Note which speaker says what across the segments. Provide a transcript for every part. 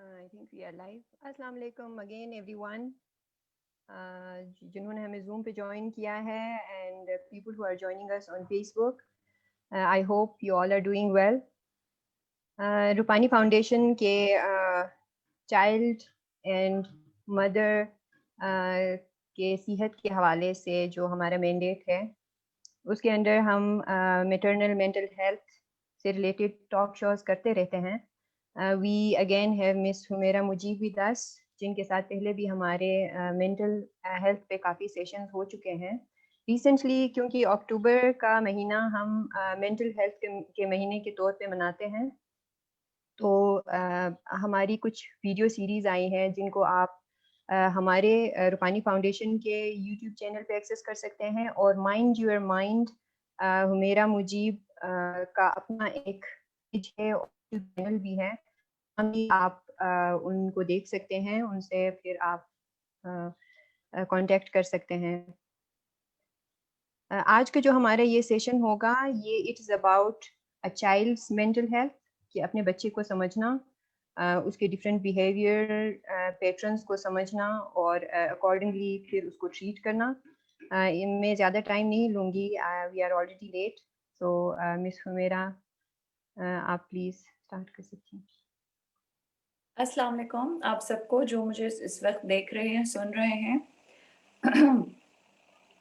Speaker 1: I think we are live. अस्सलाम वालेकुम again everyone. जिन्होंने हमें Zoom पे join किया है and people who are joining us on Facebook. I hope you all are doing well. Rupani foundation के child and mother के सेहत के हवाले से जो हमारा मैंडेट है उसके अंडर हम मैटरनल मेंटल हेल्थ से रिलेटेड टॉक शोज करते रहते हैं. We again have miss Humera Mujeeb with us, जिनके साथ पहले भी हमारे मेंटल हेल्थ पे काफ़ी सेशंस हो चुके हैं. रिसेंटली क्योंकि अक्टूबर का महीना हम मेंटल हेल्थ के महीने के तौर पे मनाते हैं, तो हमारी कुछ वीडियो सीरीज़ आई हैं जिनको आप हमारे रूपानी फाउंडेशन के यूट्यूब चैनल पे एक्सेस कर सकते हैं, और mind your mind Humera Mujeeb का अपना एक पेज है और चैनल भी है. आप उनको देख सकते हैं, उनसे फिर आप कांटेक्ट कर सकते हैं. आज का जो हमारा ये सेशन होगा ये it is about a child's mental health, कि अपने बच्चे को समझना, उसके डिफरेंट बिहेवियर पैटर्न्स को समझना और अकॉर्डिंगली फिर उसको ट्रीट करना. इनमें ज़्यादा टाइम नहीं लूँगी, we are already late. So miss Humera, आप प्लीज़ स्टार्ट कर सकती हैं.
Speaker 2: अस्सलाम वालेकुम आप सबको जो मुझे इस वक्त देख रहे हैं, सुन रहे हैं.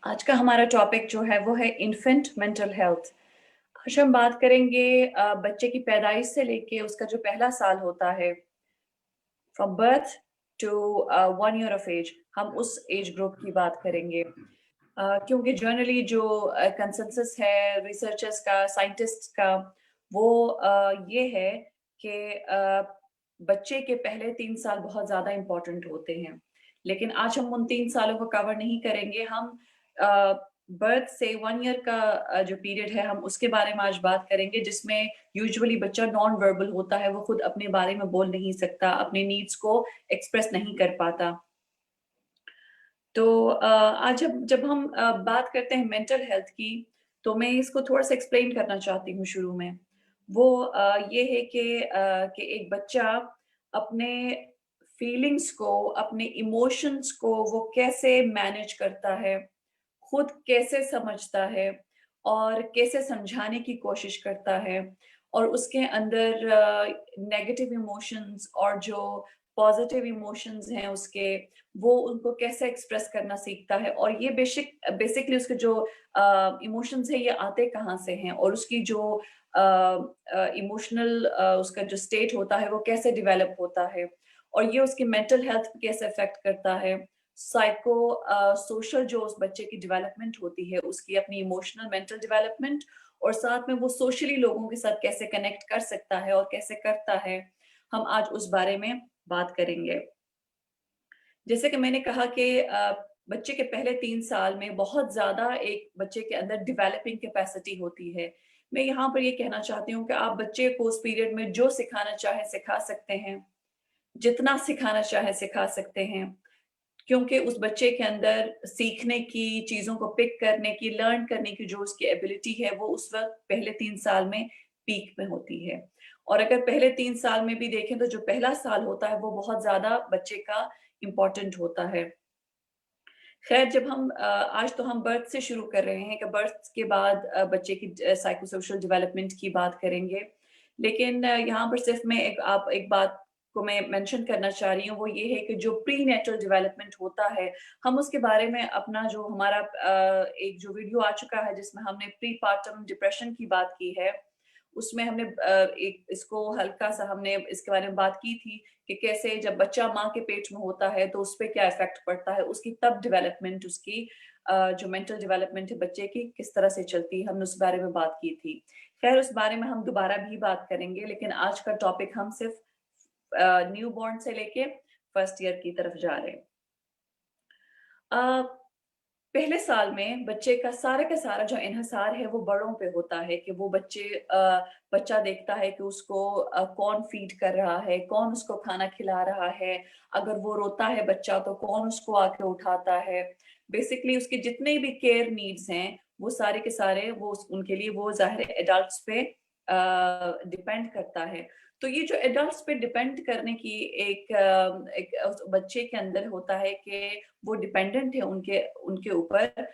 Speaker 2: आज का हमारा टॉपिक जो है वो है इन्फेंट मेंटल हेल्थ. आज हम बात करेंगे बच्चे की पैदाइश से लेके उसका जो पहला साल होता है, from birth to 1 year of age, हम उस एज ग्रुप की बात करेंगे. क्योंकि जनरली जो कंसेंसस है रिसर्चर्स का, साइंटिस्ट्स का, वो ये है कि बच्चे के पहले 3 साल बहुत ज़्यादा इम्पोर्टेंट होते हैं. लेकिन आज हम उन 3 सालों को कवर नहीं करेंगे. हम बर्थ से 1 ईयर का जो पीरियड है हम उसके बारे में आज बात करेंगे, जिसमें यूजुअली बच्चा नॉन वर्बल होता है, वो खुद अपने बारे में बोल नहीं सकता, अपने नीड्स को एक्सप्रेस नहीं कर पाता. तो आज जब हम बात करते हैं मेंटल हेल्थ की, तो मैं इसको थोड़ा-सा एक्सप्लेन करना चाहती हूँ शुरू में. वो ये है कि एक बच्चा अपने फीलिंग्स को, अपने इमोशंस को वो कैसे मैनेज करता है, खुद कैसे समझता है और कैसे समझाने की कोशिश करता है, और उसके अंदर नेगेटिव इमोशंस और जो पॉजिटिव इमोशंस हैं उसके, वो उनको कैसे एक्सप्रेस करना सीखता है, और ये बेसिकली उसके जो इमोशंस है ये आते कहाँ से हैं, और उसकी जो इमोशनल उसका जो स्टेट होता है वो कैसे डेवलप होता है, और ये उसकी मेंटल हेल्थ पे कैसे अफेक्ट करता है. साइको सोशल जो उस बच्चे की डेवलपमेंट होती है, उसकी अपनी इमोशनल मेंटल डेवलपमेंट, और साथ में वो सोशली लोगों के साथ कैसे कनेक्ट कर सकता है और कैसे करता है, हम आज उस बारे में बात करेंगे. जैसे कि मैंने कहा कि बच्चे के पहले 3 साल में बहुत ज़्यादा एक बच्चे के अंदर डेवलपिंग कैपेसिटी होती है. मैं यहाँ पर ये कहना चाहती हूँ कि आप बच्चे को उस पीरियड में जो सिखाना चाहें सिखा सकते हैं, जितना सिखाना चाहें सिखा सकते हैं, क्योंकि उस बच्चे के अंदर सीखने की, चीज़ों को पिक करने की, लर्न करने की जो उसकी एबिलिटी है, वो उस वक़्त पहले 3 साल में पीक में होती है. और अगर पहले 3 साल में भी देखें तो जो पहला साल होता है वो बहुत ज़्यादा बच्चे का इम्पोर्टेंट होता है. खैर, जब हम आज तो हम बर्थ से शुरू कर रहे हैं कि बर्थ के बाद बच्चे की साइको सोशल डेवलपमेंट की बात करेंगे. लेकिन यहाँ पर सिर्फ मैं एक बात को मैं मेंशन करना चाह रही हूँ, वो ये है कि जो प्रीनेटल डेवलपमेंट होता है, हम उसके बारे में अपना जो हमारा एक जो वीडियो आ चुका है जिसमें हमने प्री पार्टम डिप्रेशन की बात की है, उसमें हमने एक इसको हल्का-सा हमने इसके बारे में बात की थी कि कैसे जब बच्चा माँ के पेट में होता है तो उसपे क्या इफ़ेक्ट पड़ता है, उसकी तब डेवलपमेंट उसकी जो मेंटल डेवलपमेंट है बच्चे की किस तरह से चलती है, हमने उस बारे में बात की थी. खैर, उस बारे में हम दोबारा भी बात करेंगे, लेकिन आज का टॉपिक हम सिर्फ न्यूबॉर्न से लेके फर्स्ट ईयर की तरफ जा रहे हैं. अ, पहले साल में बच्चे का सारा जो इन्हिसार है वो बड़ों पे होता है कि वो बच्चा देखता है कि उसको कौन फीड कर रहा है, कौन उसको खाना खिला रहा है, अगर वो रोता है बच्चा तो कौन उसको आके उठाता है. बेसिकली उसके जितने भी केयर नीड्स हैं, वो सारे के सारे वो उनके लिए वो ज़ाहिर है एडल्ट्स पे डिपेंड करता है. तो ये जो एडल्ट्स पे डिपेंड करने की एक बच्चे के अंदर होता है कि वो डिपेंडेंट है उनके उनके ऊपर।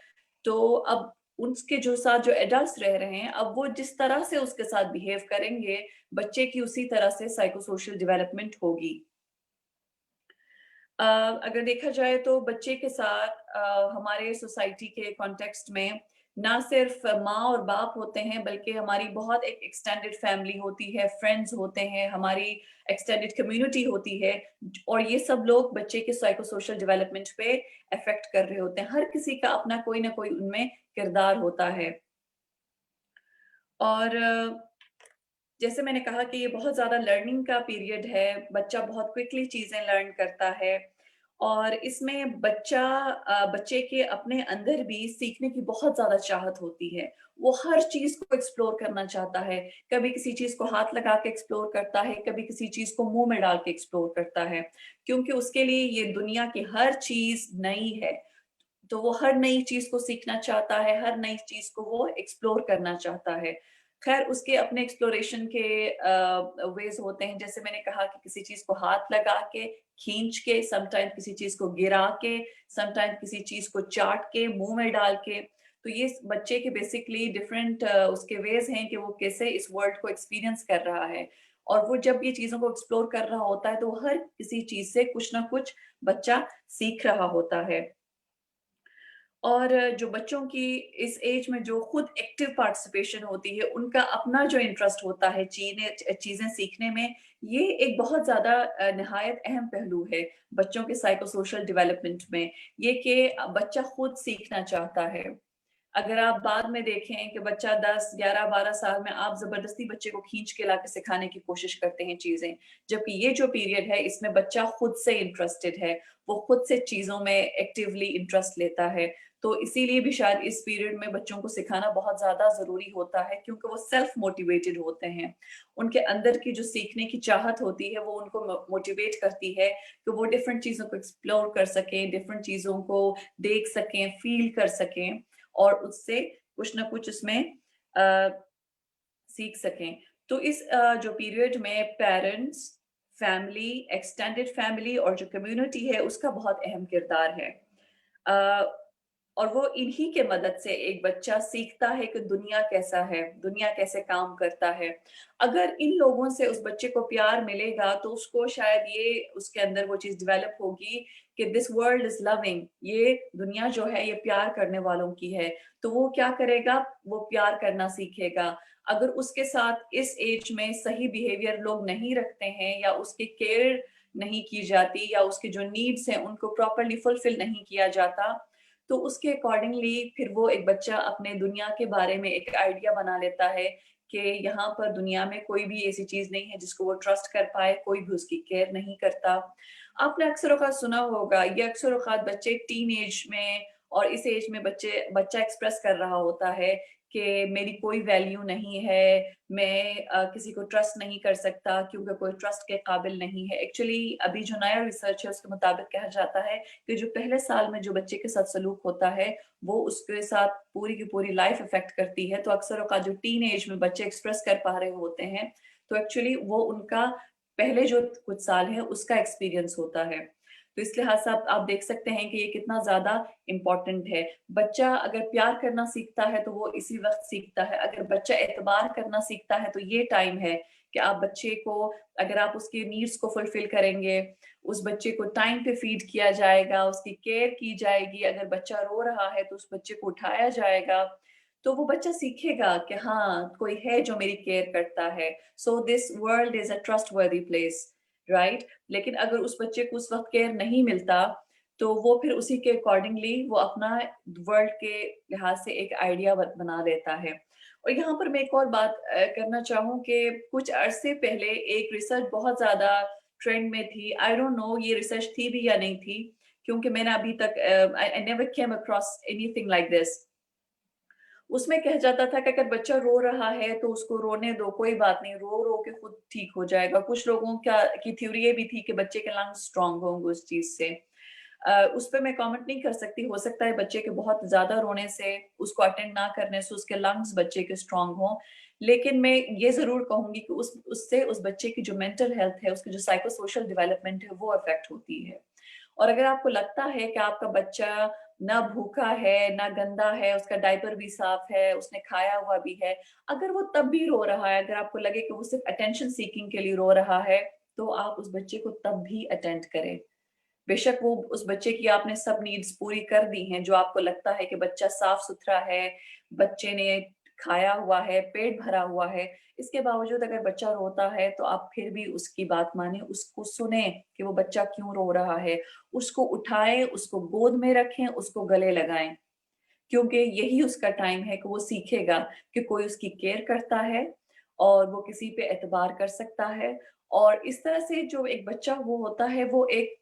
Speaker 2: तो अब उसके जो साथ जो एडल्ट्स रह रहे हैं, अब वो जिस तरह से उसके साथ बिहेव करेंगे, बच्चे की उसी तरह से साइको सोशल डेवलपमेंट होगी। अगर देखा जाए तो बच्चे के साथ हमारे सोसाइटी के कॉन्टेक्स्ट में ना सिर्फ माँ और बाप होते हैं, बल्कि हमारी बहुत एक एक्सटेंडेड फैमिली होती है, फ्रेंड्स होते हैं, हमारी एक्सटेंडेड कम्युनिटी होती है, और ये सब लोग बच्चे के साइको सोशल डेवलपमेंट पे अफेक्ट कर रहे होते हैं। हर किसी का अपना कोई ना कोई उनमें किरदार होता है। और जैसे मैंने कहा कि ये बहुत ज़्यादा लर्निंग का पीरियड है, बच्चा बहुत क्विकली चीज़ें लर्न करता है, और इसमें बच्चे के अपने अंदर भी सीखने की बहुत ज़्यादा चाहत होती है। वो हर चीज़ को एक्सप्लोर करना चाहता है, कभी किसी चीज़ को हाथ लगा के एक्सप्लोर करता है, कभी किसी चीज़ को मुँह में डाल के एक्सप्लोर करता है, क्योंकि उसके लिए ये दुनिया की हर चीज़ नई है। तो वो हर नई चीज़ को सीखना चाहता है, हर नई चीज़ को वो एक्सप्लोर करना चाहता है। ख़ैर उसके अपने एक्सप्लोरेशन के वेज़ होते हैं, जैसे मैंने कहा कि किसी चीज़ को हाथ लगा के, खींच के, समटाइम किसी चीज़ को गिरा के, समटाइम किसी चीज़ को चाट के, मुँह में डाल के। तो ये बच्चे के बेसिकली डिफरेंट उसके वेज़ हैं कि वो कैसे इस वर्ल्ड को एक्सपीरियंस कर रहा है। और वो जब ये चीज़ों को एक्सप्लोर कर रहा होता है, तो हर किसी चीज़ से कुछ ना कुछ बच्चा सीख रहा होता है। और जो बच्चों की इस एज में जो खुद एक्टिव पार्टिसिपेशन होती है, उनका अपना जो इंटरेस्ट होता है चीज़ें सीखने में, ये एक बहुत ज़्यादा निहायत अहम पहलू है बच्चों के साइको सोशल डेवलपमेंट में, ये कि बच्चा खुद सीखना चाहता है। अगर आप बाद में देखें कि बच्चा 10, 11, 12 साल में आप ज़बरदस्ती बच्चे को खींच के लाके सिखाने की कोशिश करते हैं चीज़ें, जबकि ये जो पीरियड है इसमें बच्चा खुद से इंटरेस्टेड है, वो खुद से चीज़ों में एक्टिवली इंटरेस्ट लेता है। तो इसीलिए भी शायद इस पीरियड में बच्चों को सिखाना बहुत ज़्यादा ज़रूरी होता है, क्योंकि वो सेल्फ मोटिवेटेड होते हैं। उनके अंदर की जो सीखने की चाहत होती है, वो उनको मोटिवेट करती है कि वो डिफरेंट चीज़ों को एक्सप्लोर कर सकें, डिफरेंट चीज़ों को देख सकें, फ़ील कर सकें, और उससे कुछ ना कुछ उसमें अ, सीख सकें। तो इस जो पीरियड में पेरेंट्स, फैमिली, एक्सटेंडेड फैमिली और जो कम्युनिटी है उसका बहुत अहम किरदार है। अ, और वो इन्हीं के मदद से एक बच्चा सीखता है कि दुनिया कैसा है, दुनिया कैसे काम करता है। अगर इन लोगों से उस बच्चे को प्यार मिलेगा तो उसको शायद ये उसके अंदर वो चीज़ डेवलप होगी कि दिस वर्ल्ड इज़ लविंग, ये दुनिया जो है ये प्यार करने वालों की है। तो वो क्या करेगा? वो प्यार करना सीखेगा। अगर उसके साथ इस एज में सही बिहेवियर लोग नहीं रखते हैं, या उसकी केयर नहीं की जाती, या उसके जो नीड्स हैं उनको प्रॉपर्ली फुलफिल नहीं किया जाता, तो उसके अकॉर्डिंगली फिर वो एक बच्चा अपने दुनिया के बारे में एक आइडिया बना लेता है कि यहाँ पर दुनिया में कोई भी ऐसी चीज़ नहीं है जिसको वो ट्रस्ट कर पाए, कोई भी उसकी केयर नहीं करता। आपने अक्सर औक़ात सुना होगा, ये अक्सर औक़ात बच्चे टीन एज में और इस एज में बच्चा एक्सप्रेस कर रहा होता है कि मेरी कोई वैल्यू नहीं है, मैं किसी को ट्रस्ट नहीं कर सकता क्योंकि कोई ट्रस्ट के काबिल नहीं है। एक्चुअली अभी जो नया रिसर्च है उसके मुताबिक कहा जाता है कि जो पहले साल में जो बच्चे के साथ सलूक होता है, वो उसके साथ पूरी की पूरी लाइफ इफ़ेक्ट करती है। तो अक्सर औक़ात जो टीन एज में बच्चे एक्सप्रेस कर पा रहे होते हैं, तो एक्चुअली वो उनका पहले जो कुछ साल है उसका एक्सपीरियंस होता है। तो इस लिहाज से आप देख सकते हैं कि ये कितना ज़्यादा इम्पोर्टेंट है। बच्चा अगर प्यार करना सीखता है तो वो इसी वक़्त सीखता है। अगर बच्चा एतबार करना सीखता है तो ये टाइम है कि आप बच्चे को, अगर आप उसकी नीड्स को फुलफ़िल करेंगे, उस बच्चे को टाइम पे फ़ीड किया जाएगा, उसकी केयर की जाएगी, अगर बच्चा रो रहा है तो उस बच्चे को उठाया जाएगा, तो वो बच्चा सीखेगा कि हाँ, कोई है जो मेरी केयर करता है। So this world is a trustworthy place, right? लेकिन अगर उस बच्चे को उस वक़्त केयर नहीं मिलता, तो वो फिर उसी के अकॉर्डिंगली वो अपना वर्ल्ड के लिहाज़ से एक आइडिया बना लेता है। और यहाँ पर मैं एक और बात करना चाहूँ कि कुछ अरसे पहले एक रिसर्च बहुत ज़्यादा ट्रेंड में थी। आई डोंट नो ये रिसर्च थी भी या नहीं थी, क्योंकि मैंने अभी तक I never came across anything like this. उसमें कहा जाता था कि अगर बच्चा रो रहा है तो उसको रोने दो, कोई बात नहीं, रो-रो के खुद ठीक हो जाएगा। कुछ लोगों की थ्योरी ये भी थी कि बच्चे के लंग्स स्ट्रॉन्ग होंगे उस चीज़ से। उस पे मैं कमेंट नहीं कर सकती, हो सकता है बच्चे के बहुत ज़्यादा रोने से, उसको अटेंड ना करने से उसके लंग्स बच्चे के स्ट्रॉन्ग हों। लेकिन मैं ये ज़रूर कहूँगी कि उससे उस बच्चे की जो मेंटल हेल्थ है, उसकी जो साइको सोशल डेवलपमेंट है, वो अफ़ेक्ट होती है। और अगर आपको लगता है कि आपका बच्चा ना भूखा है, ना गंदा है, उसका डायपर भी साफ़ है, उसने खाया हुआ भी है, अगर वो तब भी रो रहा है, अगर आपको लगे कि वो सिर्फ़ अटेंशन सीकिंग के लिए रो रहा है, तो आप उस बच्चे को तब भी अटेंड करें। बेशक वो उस बच्चे की आपने सब नीड्स पूरी कर दी हैं, जो आपको लगता है कि बच्चा साफ-सुथरा है, बच्चे ने खाया हुआ है, पेट भरा हुआ है, इसके बावजूद अगर बच्चा रोता है, तो आप फिर भी उसकी बात मानें, उसको सुनें कि वो बच्चा क्यों रो रहा है। उसको उठाएँ, उसको गोद में रखें, उसको गले लगाएँ, क्योंकि यही उसका टाइम है कि वो सीखेगा कि कोई उसकी केयर करता है और वो किसी पे एतबार कर सकता है। और इस तरह से जो एक बच्चा वो होता है, वो एक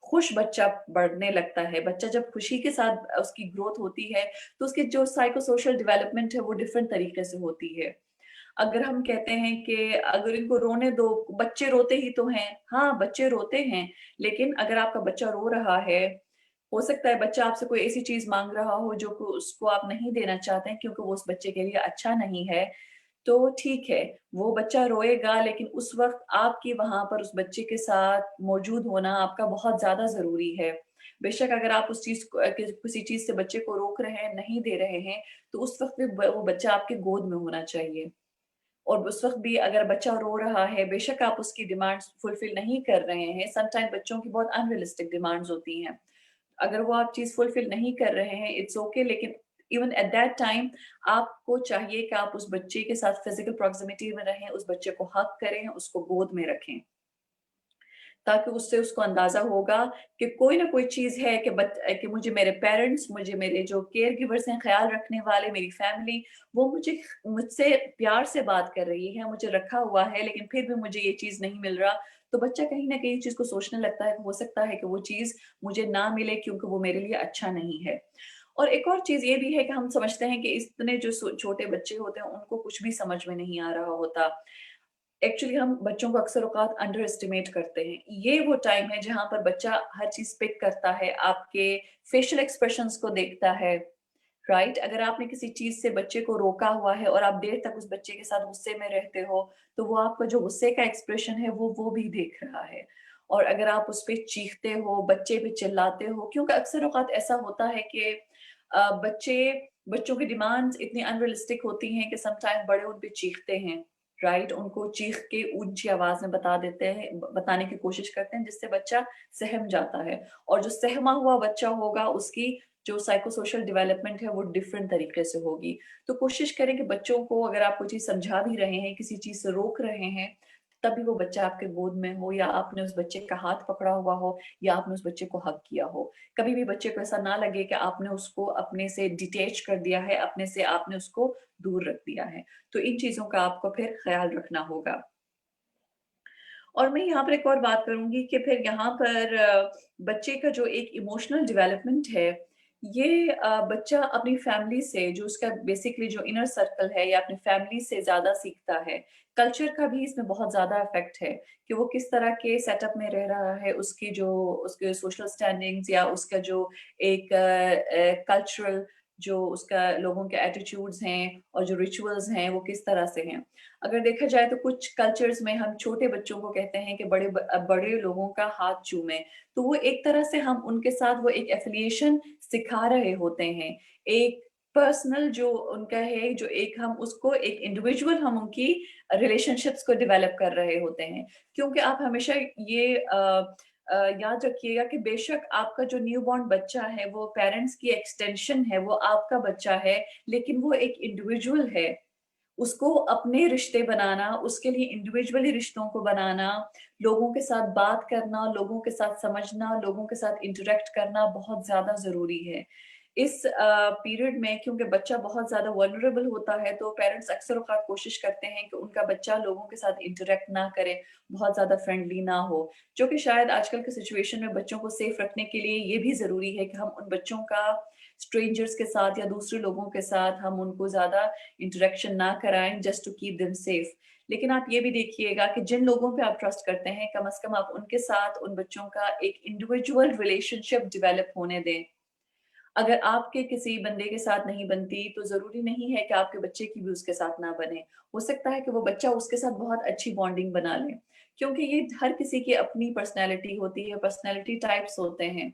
Speaker 2: खुश बच्चा बढ़ने लगता है। बच्चा जब खुशी के साथ उसकी ग्रोथ होती है, तो उसकी जो साइको सोशल डेवलपमेंट है, वो डिफरेंट तरीके से होती है। अगर हम कहते हैं कि अगर इनको रोने दो, बच्चे रोते ही तो हैं। हाँ, बच्चे रोते हैं, लेकिन अगर आपका बच्चा रो रहा है, हो सकता है बच्चा आपसे कोई ऐसी चीज़ माँग रहा हो जो को उसको आप नहीं देना चाहते हैं क्योंकि वो उस बच्चे के लिए अच्छा नहीं है, तो ठीक है, वो बच्चा रोएगा लेकिन उस वक़्त आपकी वहाँ पर उस बच्चे के साथ मौजूद होना आपका बहुत ज़्यादा ज़रूरी है। बेशक अगर आप उस चीज़ को किसी चीज़ से बच्चे को रोक रहे हैं, नहीं दे रहे हैं, तो उस वक़्त भी ब वो बच्चा आपके गोद में होना चाहिए। और उस वक़्त भी अगर बच्चा रो रहा है, बेशक आप उसकी डिमांड्स फुलफ़िल नहीं कर रहे हैं, समटाइम बच्चों की बहुत अनरियलिस्टिक डिमांड्स होती हैं। अगर वो आप चीज़ फुलफ़िल नहीं कर रहे हैं, इट्स ओके लेकिन इवन एट दैट टाइम आपको चाहिए कि आप उस बच्चे के साथ फ़िज़िकल प्रॉक्सिमिटी में रहें, उस बच्चे को हग करें, उसको गोद में रखें। ताकि उससे उसको अंदाज़ा होगा कि कोई ना कोई चीज़ है कि मुझे मेरे पेरेंट्स, मुझे मेरे जो केयर गिवर्स हैं, ख़्याल रखने वाले, मेरी फैमिली, वो मुझसे प्यार से बात कर रही है, मुझे रखा हुआ है, लेकिन फिर भी मुझे ये चीज़ नहीं मिल रहा। तो बच्चा कहीं न कहीं इस चीज़ को सोचने लगता है कि हो सकता है कि वो चीज़ मुझे ना मिले क्योंकि वो मेरे लिए अच्छा नहीं है। और एक और चीज़ ये भी है कि हम समझते हैं कि इतने जो छोटे बच्चे होते हैं, उनको कुछ भी समझ में नहीं आ रहा होता। एक्चुअली हम बच्चों को अक्सर औक़ात अंडर एस्टिमेट करते हैं। ये वो टाइम है जहाँ पर बच्चा हर चीज़ पिक करता है, आपके फेशियल एक्सप्रेशंस को देखता है, राइट? अगर आपने किसी चीज़ से बच्चे को रोका हुआ है और आप देर तक उस बच्चे के साथ गुस्से में रहते हो, तो वो आपका जो गुस्से का एक्सप्रेशन है वो भी देख रहा है। और अगर आप उस पे चीखते हो, बच्चे पे चिल्लाते हो क्योंकि अक्सर औक़ात ऐसा होता है कि बच्चों की डिमांड्स इतनी अनरियलिस्टिक होती हैं कि समटाइम बड़े उन पे चीखते हैं, राइट? उनको चीख के ऊँची आवाज़ में बता देते हैं बताने की कोशिश करते हैं जिससे बच्चा सहम जाता है और जो सहमा हुआ बच्चा होगा उसकी जो साइको सोशल डेवलपमेंट है वो डिफरेंट तरीके से होगी। तो कोशिश करें कि बच्चों को अगर आप कोई चीज़ समझा भी रहे हैं, किसी चीज़ से रोक रहे हैं, तभी वो बच्चा आपके गोद में हो या आपने उस बच्चे का हाथ पकड़ा हुआ हो या आपने उस बच्चे को हग किया हो। कभी भी बच्चे को ऐसा ना लगे कि आपने उसको अपने से डिटैच कर दिया है, अपने से आपने उसको दूर रख दिया है। तो इन चीज़ों का आपको फिर ख़्याल रखना होगा। और मैं यहाँ पर एक और बात करूँगी कि फिर यहाँ पर बच्चे का जो एक इमोशनल डेवलपमेंट है, ये बच्चा अपनी फैमिली से जो उसका बेसिकली जो इनर सर्कल है या अपनी फैमिली से ज़्यादा सीखता है। कल्चर का भी इसमें बहुत ज़्यादा इफ़ेक्ट है कि वो किस तरह के सेटअप में रह रहा है, उसके सोशल स्टैंडिंग्स या उसका जो एक कल्चरल जो उसका लोगों के एटीट्यूड्स हैं और जो रिचुअल्स हैं, वो किस तरह से हैं। अगर देखा जाए तो कुछ कल्चर्स में हम छोटे बच्चों को कहते हैं कि बड़े लोगों का हाथ चूमें, तो वो एक तरह से हम उनके साथ वो एक एफ़िलिएशन सिखा रहे होते हैं। एक पर्सनल जो उनका है, जो एक हम उसको एक इंडिविजुअल हम उनकी रिलेशनशिप्स को डेवलप कर रहे होते हैं। क्योंकि आप हमेशा ये याद रखिएगा कि बेशक आपका जो न्यूबॉर्न बच्चा है, वो पेरेंट्स की एक्सटेंशन है, वो आपका बच्चा है, लेकिन वो एक इंडिविजुअल है। उसको अपने रिश्ते बनाना, उसके लिए इंडिविजुअली रिश्तों को बनाना, लोगों के साथ बात करना, लोगों के साथ समझना, लोगों के साथ इंटरैक्ट करना बहुत ज़्यादा ज़रूरी है। इस पीरियड में क्योंकि बच्चा बहुत ज़्यादा वल्नरेबल होता है, तो पेरेंट्स अक्सर औक़ात कोशिश करते हैं कि उनका बच्चा लोगों के साथ इंटरैक्ट ना करे, बहुत ज़्यादा फ्रेंडली ना हो। जो कि शायद आजकल की सिचुएशन में बच्चों को सेफ रखने के लिए ये भी ज़रूरी है कि हम उन बच्चों का स्ट्रेंजर्स के साथ या दूसरे लोगों के साथ हम उनको ज़्यादा इंटरैक्शन ना कराएँ just to keep them safe. लेकिन आप ये भी देखिएगा कि जिन लोगों पे आप ट्रस्ट करते हैं, कम से कम आप उनके साथ उन बच्चों का एक इंडिविजुअल रिलेशनशिप डेवलप होने दें। अगर आपके किसी बंदे के साथ नहीं बनती, तो ज़रूरी नहीं है कि आपके बच्चे की भी उसके साथ ना बने। हो सकता है कि वो बच्चा उसके साथ बहुत अच्छी बॉन्डिंग बना ले, क्योंकि ये हर किसी की अपनी पर्सनैलिटी होती है, पर्सनैलिटी टाइप्स होते हैं,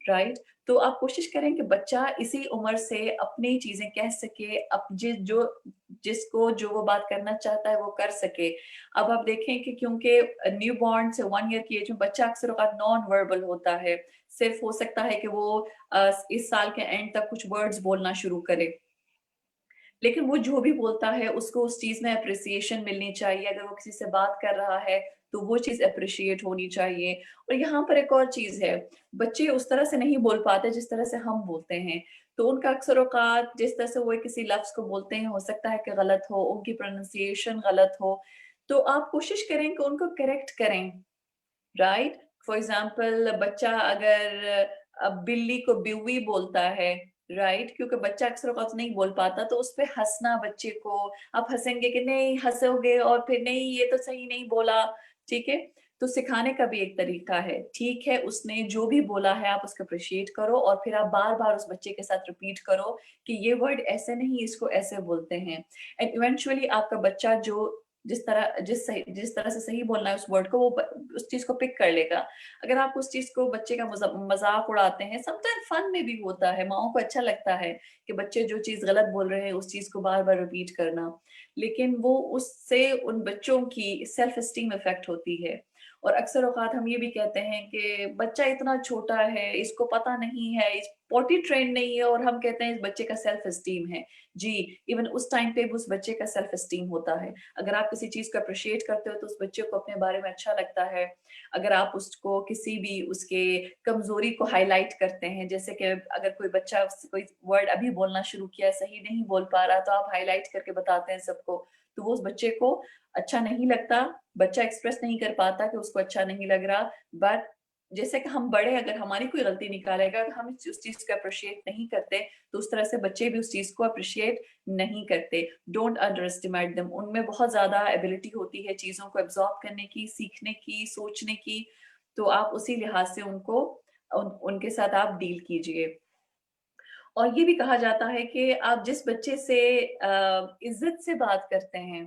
Speaker 2: राइट? तो आप कोशिश करें कि बच्चा इसी उम्र से अपनी चीज़ें कह सके, जिसको जो वो बात करना चाहता है, वो कर सके। अब आप देखें कि क्योंकि न्यूबॉर्न से 1 ईयर की एज में बच्चा अक्सर औक़ात नॉन वर्बल होता है। सिर्फ़ हो सकता है कि वो इस साल के एंड तक कुछ वर्ड्स बोलना शुरू करे। लेकिन वो जो भी बोलता है उसको उस चीज़ में एप्रिसिएशन मिलनी चाहिए। अगर वो किसी से बात कर रहा है, तो वो चीज़ एप्रिशिएट होनी चाहिए। और यहाँ पर एक और चीज़ है, बच्चे उस तरह से नहीं बोल पाते जिस तरह से हम बोलते हैं। तो उनका अक्सर औक़ात जिस तरह से वो किसी लफ्ज़ को बोलते हैं, हो सकता है कि गलत हो, उनकी प्रोनंसिएशन गलत हो। तो आप कोशिश करें कि उनको करेक्ट करें, राइट? फॉर एग्ज़ाम्पल बच्चा अगर बिल्ली को बिल्ली बोलता है, राइट? क्योंकि बच्चा अक्सर औक़ात नहीं बोल पाता, तो उसपे हँसना बच्चे को, आप हँसेंगे कि नहीं हँसोगे और फिर नहीं ये तो सही नहीं बोला, ठीक है? तो सिखाने का भी एक तरीका है, ठीक है, उसने जो भी बोला है आप उसको एप्रिशिएट करो और फिर आप बार-बार उस बच्चे के साथ रिपीट करो कि ये वर्ड ऐसे नहीं, इसको ऐसे बोलते हैं। एंड इवेंचुअली आपका बच्चा जिस तरह से सही बोलना है उस वर्ड को, वो उस चीज़ को पिक कर लेगा। अगर आप उस चीज़ को बच्चे का मज़ाक उड़ाते हैं, समटाइम फन में भी होता है, माँओं को अच्छा लगता है कि बच्चे जो चीज़ गलत बोल रहे हैं, उस चीज़ को बार-बार रिपीट करना। लेकिन वो उससे उन बच्चों की सेल्फ एस्टीम इफ़ेक्ट होती है। और अक्सर औक़ात हम ये भी कहते हैं कि बच्चा इतना छोटा है, इसको पता नहीं है, इस पॉटी ट्रेन्ड नहीं है और हम कहते हैं इस बच्चे का सेल्फ एस्टीम है। जी, इवन उस टाइम पे भी उस बच्चे का सेल्फ एस्टीम होता है। अगर आप किसी चीज़ को एप्रिशिएट करते हो तो उस बच्चे को अपने बारे में अच्छा लगता है। अगर आप उसको किसी भी उसके कमज़ोरी को हाइलाइट करते हैं, जैसे कि अगर कोई बच्चा कोई वर्ड अभी बोलना शुरू किया है, सही नहीं बोल पा रहा, तो आप हाइलाइट करके बताते हैं सबको, तो वो उस बच्चे को अच्छा नहीं लगता, बच्चा एक्सप्रेस नहीं कर पाता कि उसको अच्छा नहीं लग रहा, बट जैसे कि हम बड़े अगर हमारी कोई गलती निकालेगा, अगर हम उस चीज़ को एप्रिशिएट नहीं करते, तो उस तरह से बच्चे भी उस चीज़ को एप्रिशिएट नहीं करते। डोंट अंडर एस्टिमेट देम, उनमें बहुत ज़्यादा एबिलिटी होती है चीज़ों को एब्ज़ॉर्ब करने की, सीखने की, सोचने की, तो आप उसी लिहाज़ से उनके साथ आप डील कीजिए। और ये भी कहा जाता है कि आप जिस बच्चे से इज़्ज़त से बात करते हैं,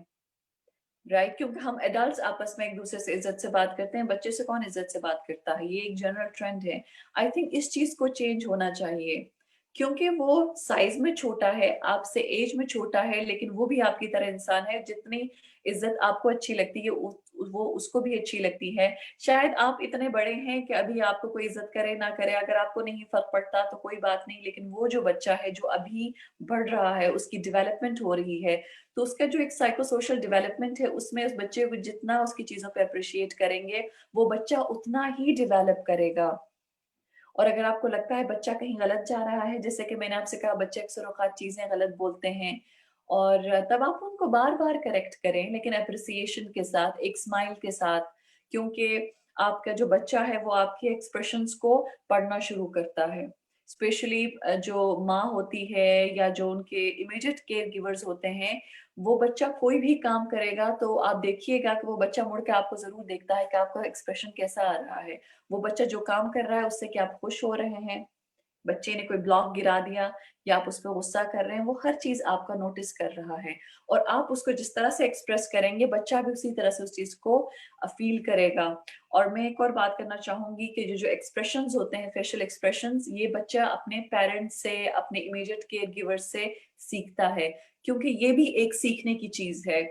Speaker 2: राइट? क्योंकि हम एडल्ट्स आपस में एक-दूसरे से इज़्ज़त से बात करते हैं, बच्चे से कौन इज़्ज़त से बात करता है? ये एक जनरल ट्रेंड है। आई थिंक इस चीज़ को चेंज होना चाहिए, क्योंकि वो साइज़ में छोटा है, आपसे ऐज में छोटा है, लेकिन वो भी आपकी तरह इंसान है, जितनी इज़्ज़त आपको अच्छी लगती है, वो उसको भी अच्छी लगती है। शायद आप इतने बड़े हैं कि अभी आपको कोई इज़्ज़त करे ना करे, अगर आपको नहीं फ़र्क पड़ता तो कोई बात नहीं, लेकिन वो जो बच्चा है, जो अभी बढ़ रहा है, उसकी डेवलपमेंट हो रही है, तो उसका जो एक साइको सोशल डेवलपमेंट है, उसमें उस बच्चे को जितना उसकी चीज़ों को एप्रिशिएट करेंगे, वो बच्चा उतना ही डेवलप करेगा। और अगर आपको लगता है बच्चा कहीं गलत जा रहा है, जैसे कि मैंने आपसे कहा बच्चे अक्सर औक़ात चीज़ें गलत बोलते हैं और तब आप उनको बार-बार करेक्ट करें, लेकिन एप्रिसिएशन के साथ, एक स्माइल के साथ, क्योंकि आपका जो बच्चा है वो आपके एक्सप्रेशंस को पढ़ना शुरू करता है। स्पेशली जो माँ होती है या जो उनके इमीडिएट केयर गिवर्स होते हैं, वो बच्चा कोई भी काम करेगा तो आप देखिएगा कि वो बच्चा मुड़ के आपको ज़रूर देखता है कि आपका एक्सप्रेशन कैसा आ रहा है। वो बच्चा जो काम कर रहा है उससे क्या आप खुश हो रहे हैं? बच्चे ने कोई ब्लॉक गिरा दिया या आप उस पे गुस्सा कर रहे हैं, वो हर चीज़ आपका नोटिस कर रहा है और आप उसको जिस तरह से एक्सप्रेस करेंगे, बच्चा भी उसी तरह से उस चीज़ को फ़ील करेगा। और मैं एक और बात करना चाहूँगी कि जो एक्सप्रेशंस होते हैं, फेशियल एक्सप्रेशंस, ये बच्चा अपने पेरेंट्स से, अपने इमीडिएट केयर गिवर्स से सीखता है, क्योंकि ये भी एक सीखने की चीज़ है।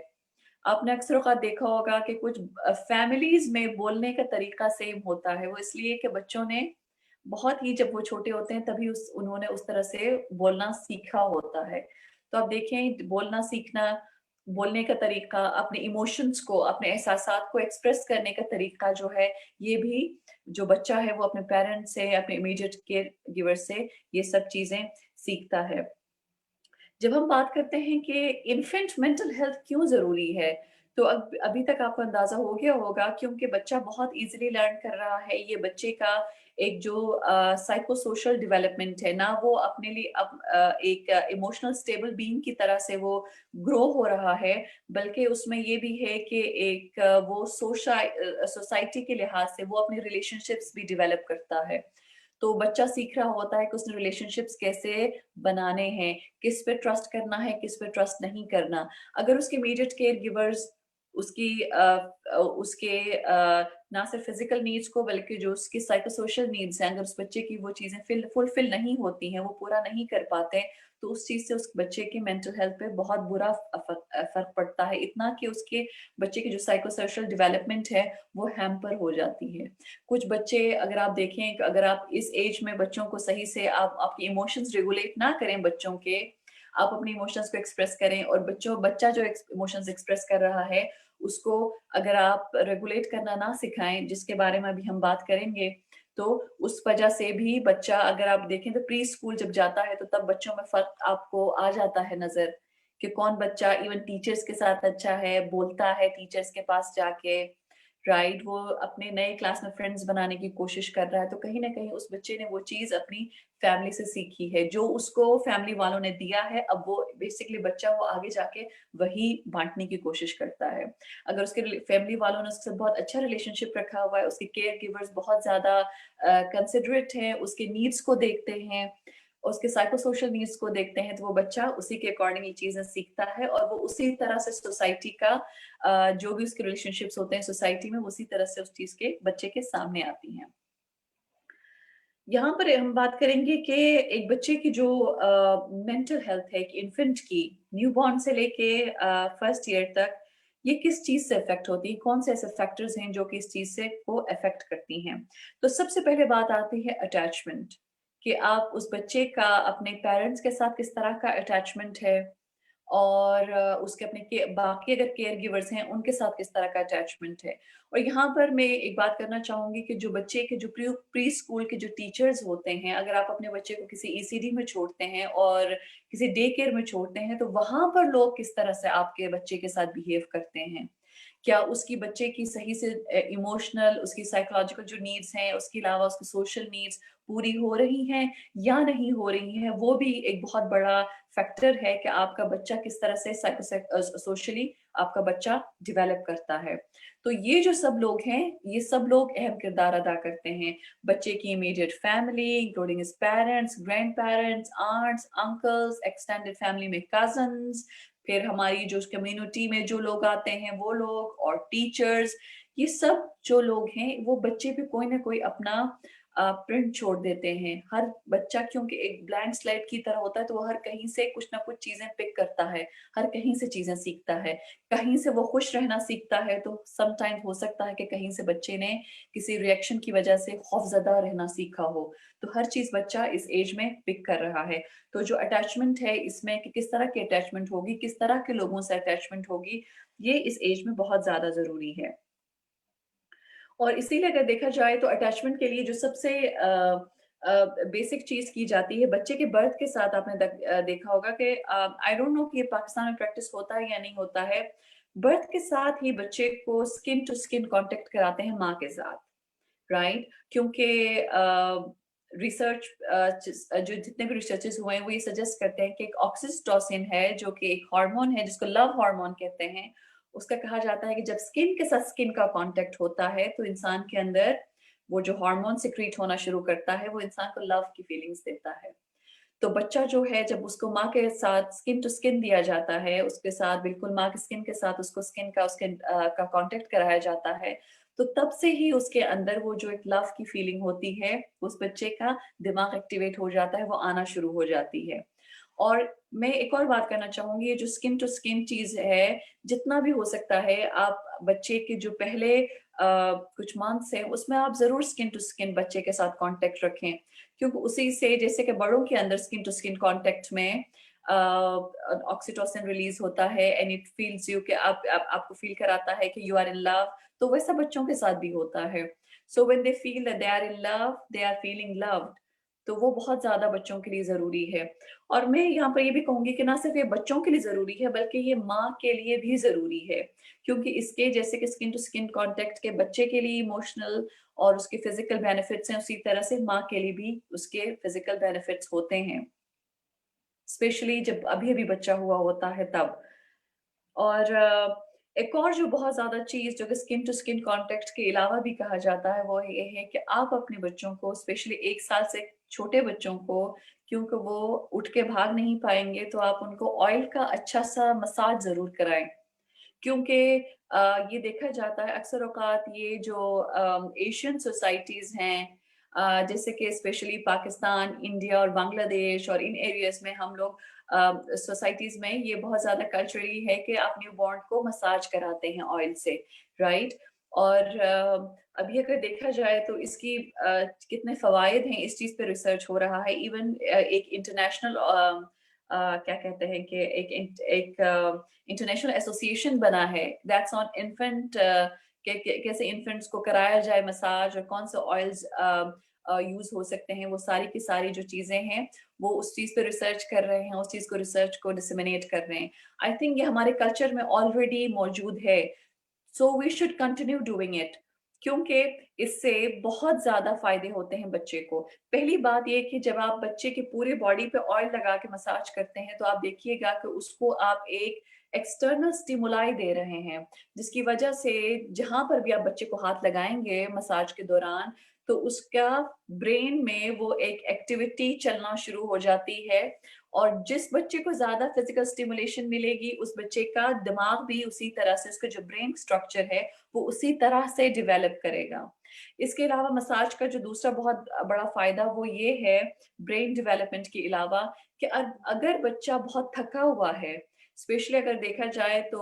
Speaker 2: आपने अक्सर औक़ात देखा होगा कि कुछ फैमिलीज़ में बोलने का तरीका सेम होता है, वो इसलिए कि बच्चों ने बहुत ही जब वो छोटे होते हैं तभी उन्होंने उस तरह से बोलना सीखा होता है। तो आप देखें बोलना सीखना, बोलने का तरीका, अपने इमोशंस को, अपने एहसासात को एक्सप्रेस करने का तरीका जो है, ये भी जो बच्चा है वो अपने पेरेंट्स से, अपने इमीडिएट केयर गिवर से ये सब चीज़ें सीखता है। जब हम बात करते हैं कि इन्फेंट मेंटल हेल्थ क्यों ज़रूरी है, तो अभी तक आपको अंदाज़ा हो गया होगा क्योंकि बच्चा बहुत ईज़िली लर्न कर रहा है। ये बच्चे का एक जो साइको सोशल डेवलपमेंट है ना, वो अपने लिए एक इमोशनल स्टेबल बीइंग की तरह से वो ग्रो हो रहा है, बल्कि उसमें ये भी है कि एक वो सोसाइटी के लिहाज से वो अपने रिलेशनशिप्स भी डेवलप करता है। तो बच्चा सीख रहा होता है कि उसने रिलेशनशिप्स कैसे बनाने हैं, किस पे ट्रस्ट करना है, किस पे ट्रस्ट नहीं करना। अगर उसके इमीडिएट केयर गिवर्स उसकी उसके ना सिर्फ फिजिकल नीड्स को बल्कि जो उसकी साइको सोशल नीड्स हैं, अगर उस बच्चे की वो चीज़ें फुलफिल नहीं होती हैं, वो पूरा नहीं कर पाते हैं, तो उस चीज़ से उस बच्चे की मेंटल हेल्थ पे बहुत बुरा फ़र्क पड़ता है। इतना कि उसके बच्चे की जो साइको सोशल डेवलपमेंट है, वो हैम्पर हो जाती है। कुछ बच्चे अगर आप देखें कि अगर आप इस एज में बच्चों को सही से आप आपके इमोशंस रेगुलेट ना करें बच्चों के, आप अपने इमोशंस को एक्सप्रेस करें और बच्चा जो इमोशंस एक्सप्रेस कर रहा है, उसको अगर आप रेगुलेट करना ना सिखाएँ, जिसके बारे में अभी हम बात करेंगे, तो उस वजह से भी बच्चा अगर आप देखें तो प्री स्कूल जब जाता है, तो तब बच्चों में फ़र्क आपको आ जाता है नज़र, कि कौन बच्चा इवन टीचर्स के साथ अच्छा है, बोलता है टीचर्स के पास जाके, राइट? वो अपने नए क्लास में फ्रेंड्स बनाने की कोशिश कर रहा है, तो कहीं न कहीं उस बच्चे ने वो चीज़ अपनी फैमिली से सीखी है, जो उसको फैमिली वालों ने दिया है, अब वो बेसिकली बच्चा वो आगे जाके वही बाँटने की कोशिश करता है। अगर उसके फैमिली वालों ने उसके साथ बहुत अच्छा रिलेशनशिप रखा हुआ है, उसके केयर गिवर्स बहुत ज़्यादा कंसिडरेट हैं, उसके नीड्स को देखते हैं, उसके साइको सोशल नीड्स को देखते हैं, तो वो बच्चा उसी के अकॉर्डिंग ये चीज़ें सीखता है और वो उसी तरह से सोसाइटी का जो भी उसके रिलेशनशिप्स होते हैं सोसाइटी में, वो उसी तरह से उस चीज़ के बच्चे के सामने आती हैं। यहाँ पर हम बात करेंगे कि एक बच्चे की जो मेंटल हेल्थ है, एक इन्फेंट की, न्यूबॉर्न से लेके फर्स्ट ईयर तक, ये किस चीज़ से अफ़ेक्ट होती है? कौन से ऐसे फैक्टर्स हैं जो कि इस चीज़ से को अफ़ेक्ट करती हैं? तो सबसे पहले बात आती है अटैचमेंट, कि आप उस बच्चे का अपने पेरेंट्स के साथ किस तरह का अटैचमेंट है और उसके अपने के बाकी अगर केयर गिवर्स हैं, उनके साथ किस तरह का अटैचमेंट है। और यहाँ पर मैं एक बात करना चाहूँगी कि जो बच्चे के जो प्री स्कूल के जो टीचर्स होते हैं, अगर आप अपने बच्चे को किसी ईसीडी में छोड़ते हैं और किसी डे केयर में छोड़ते हैं, तो वहाँ पर लोग किस तरह से आपके बच्चे के साथ बिहेव करते हैं। क्या उसकी बच्चे की सही से इमोशनल, उसकी साइकोलॉजिकल जो नीड्स हैं, उसके अलावा उसकी सोशल नीड्स पूरी हो रही हैं या नहीं हो रही हैं, वो भी एक बहुत बड़ा फैक्टर है कि आपका बच्चा किस तरह से सोशली आपका बच्चा डेवलप करता है। तो ये जो सब लोग हैं, ये सब लोग अहम किरदार अदा करते हैं। बच्चे की immediate family including his parents, grandparents, aunts, uncles, extended family में कज़िन्स, फिर हमारी जो कम्युनिटी में जो लोग आते हैं वो लोग और टीचर्स, ये सब जो लोग हैं, वो बच्चे पे कोई ना कोई अपना प्रिंट छोड़ देते हैं। हर बच्चा क्योंकि एक ब्लैंक स्लेट की तरह होता है, तो वो हर कहीं से कुछ ना कुछ चीज़ें पिक करता है, हर कहीं से चीज़ें सीखता है। कहीं से वो खुश रहना सीखता है, तो समटाइम्स हो सकता है कि कहीं से बच्चे ने किसी रिएक्शन की वजह से खौफ़ज़दा रहना सीखा हो। तो हर चीज़ बच्चा इस एज में पिक कर रहा है। तो जो अटैचमेंट है इसमें कि किस तरह की अटैचमेंट होगी, किस तरह के लोगों से अटैचमेंट होगी, ये इस एज में बहुत ज़्यादा ज़रूरी है। और इसीलिए अगर देखा जाए तो अटैचमेंट के लिए जो सबसे बेसिक चीज़ की जाती है, बच्चे के बर्थ के साथ आपने देखा होगा कि आई डोंट नो कि ये पाकिस्तान में प्रैक्टिस होता है या नहीं होता है। बर्थ के साथ ही बच्चे को स्किन टू स्किन कॉन्टैक्ट कराते हैं माँ के साथ, राइट? क्योंकि रिसर्च जो जितने भी रिसर्चेज़ हुए हैं, वो ये सजेस्ट करते हैं कि एक ऑक्सिटोसिन है, जो कि एक हार्मोन है, जिसको लव हार्मोन कहते हैं। उसका कहा जाता है कि जब स्किन के साथ स्किन का कॉन्टैक्ट होता है, तो इंसान के अंदर वो जो हार्मोन सिक्रीट होना शुरू करता है, वो इंसान को लव की फीलिंग्स देता है। तो बच्चा जो है जब उसको माँ के साथ स्किन टू स्किन दिया जाता है, उसके साथ बिल्कुल माँ की स्किन के साथ उसको स्किन का का कॉन्टैक्ट कराया जाता है, तो तब से ही उसके अंदर वो जो एक लव की फीलिंग होती है, उस बच्चे का दिमाग एक्टिवेट हो जाता है, वो आना शुरू हो जाती है। और मैं एक और बात करना चाहूँगी, ये जो स्किन टू स्किन चीज़ है, जितना भी हो सकता है आप बच्चे के जो पहले कुछ मंथ्स हैं, उसमें आप ज़रूर स्किन टू स्किन बच्चे के साथ कॉन्टैक्ट रखें। क्योंकि उसी से जैसे कि बड़ों के अंदर स्किन टू स्किन कॉन्टैक्ट में ऑक्सीटोसिन रिलीज़ होता है एंड इट फील्स यू कि आपको फ़ील कराता है कि यू आर इन लव, तो वैसा बच्चों के साथ भी होता है। So when they feel that they are in love, they are feeling loved, तो वो बहुत ज़्यादा बच्चों के लिए ज़रूरी है। और मैं यहाँ पर ये भी कहूँगी कि ना सिर्फ़ ये बच्चों के लिए ज़रूरी है, बल्कि ये माँ के लिए भी ज़रूरी है। क्योंकि इसके जैसे कि स्किन टू स्किन कॉन्टैक्ट के बच्चे के लिए इमोशनल और उसके फिज़िकल बेनिफिट्स हैं, उसी तरह से माँ के लिए भी उसके फिज़िकल बेनिफिट्स होते हैं। स्पेशली जब अभी-अभी बच्चा हुआ होता है तब। और एक और जो बहुत ज़्यादा चीज़ जो कि स्किन टू स्किन कॉन्टैक्ट के अलावा भी कहा जाता है, वो ये है कि आप अपने बच्चों को स्पेशली 1 साल से छोटे बच्चों को, क्योंकि वो उठ के भाग नहीं पाएँगे, तो आप उनको ऑयल का अच्छा-सा मसाज ज़रूर कराएँ। क्योंकि ये देखा जाता है अक्सर औक़ात ये जो एशियन सोसाइटीज़ हैं, जैसे कि स्पेशली पाकिस्तान, इंडिया और बांग्लादेश और इन एरियाज़ में हम लोग सोसाइटीज़ में ये बहुत ज़्यादा कल्चरली है कि आप न्यूबॉर्न को मसाज कराते हैं ऑयल से, राइट? और अभी अगर देखा जाए तो इसकी कितने फ़वाइद हैं, इस चीज़ पे रिसर्च हो रहा है। इवन एक इंटरनेशनल क्या कहते हैं कि एक इंटरनेशनल एसोसिएशन बना है दैट्स ऑन इन्फेंट कैसे इन्फेंट्स को कराया जाए मसाज और कौन से ऑयल्स यूज हो सकते हैं, वो सारी की सारी जो चीजें हैं वो उस चीज पे रिसर्च कर रहे हैं, उस चीज को रिसर्च को डिसमिनेट कर रहे हैं। आई थिंक ये हमारे कल्चर में ऑलरेडी मौजूद है, so we should continue doing it, क्योंकि इससे बहुत ज़्यादा फ़ायदे होते हैं बच्चे को। पहली बात ये कि जब आप बच्चे की पूरी बॉडी पे ऑयल लगा के मसाज करते हैं, तो आप देखिएगा कि उसको आप एक एक्सटर्नल स्टिमुलाई दे रहे हैं, जिसकी वजह से जहाँ पर भी आप बच्चे को हाथ लगाएँगे मसाज के दौरान, तो उसका ब्रेन में वो एक एक्टिविटी चलना शुरू हो जाती है, और जिस बच्चे को ज़्यादा फिज़िकल स्टिमुलेशन मिलेगी, उस बच्चे का दिमाग भी उसी तरह से, उसका जो ब्रेन स्ट्रक्चर है, वो उसी तरह से डेवलप करेगा। इसके अलावा मसाज का जो दूसरा बहुत बड़ा फ़ायदा वो ये है, ब्रेन डेवलपमेंट के अलावा, कि अगर बच्चा बहुत थका हुआ है, स्पेशली अगर देखा जाए तो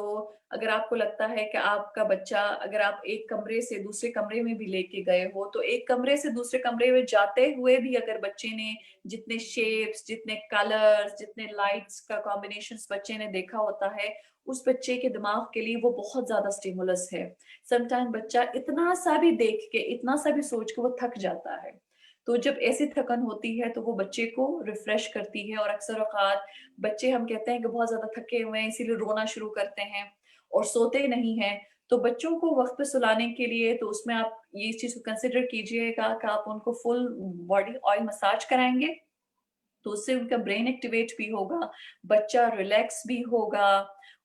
Speaker 2: अगर आपको लगता है कि आपका बच्चा, अगर आप एक कमरे से दूसरे कमरे में भी लेके गए हो, तो एक कमरे से दूसरे कमरे में जाते हुए भी अगर बच्चे ने जितने शेप्स, जितने कलर्स, जितने लाइट्स का कॉम्बिनेशंस बच्चे ने देखा होता है, उस बच्चे के दिमाग के लिए वो बहुत ज़्यादा स्टिमुलस है। समटाइम बच्चा इतना सा भी देख के, इतना सा भी सोच के वो थक जाता है। तो जब ऐसी थकन होती है, तो वो बच्चे को रिफ्रेश करती है, और अक्सर औक़ात बच्चे हम कहते हैं कि बहुत ज़्यादा थके हुए हैं, इसीलिए रोना शुरू करते हैं और सोते नहीं हैं। तो बच्चों को वक़्त पे सुलाने के लिए, तो उसमें आप ये इस चीज़ को कंसिडर कीजिएगा कि आप उनको फुल बॉडी ऑयल मसाज कराएँगे, तो उससे उनका ब्रेन एक्टिवेट भी होगा, बच्चा रिलैक्स भी होगा,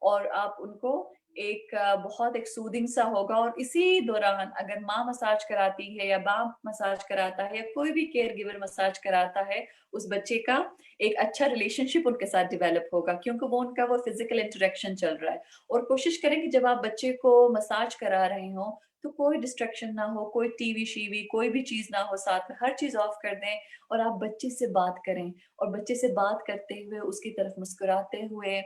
Speaker 2: और आप उनको एक बहुत एक सूदिंग सा होगा। और इसी दौरान अगर माँ मसाज कराती है या बाप मसाज कराता है या कोई भी केयर गिवर मसाज कराता है, उस बच्चे का एक अच्छा रिलेशनशिप उनके साथ डेवलप होगा, क्योंकि वो उनका वो फिज़िकल इंटरैक्शन चल रहा है। और कोशिश करें कि जब आप बच्चे को मसाज करा रहे हों, तो कोई डिस्ट्रैक्शन ना हो, कोई टीवी-शीवी, कोई भी चीज़ ना हो साथ में, हर चीज़ ऑफ कर दें और आप बच्चे से बात करें। और बच्चे से बात करते हुए, उसकी तरफ मुस्कुराते हुए,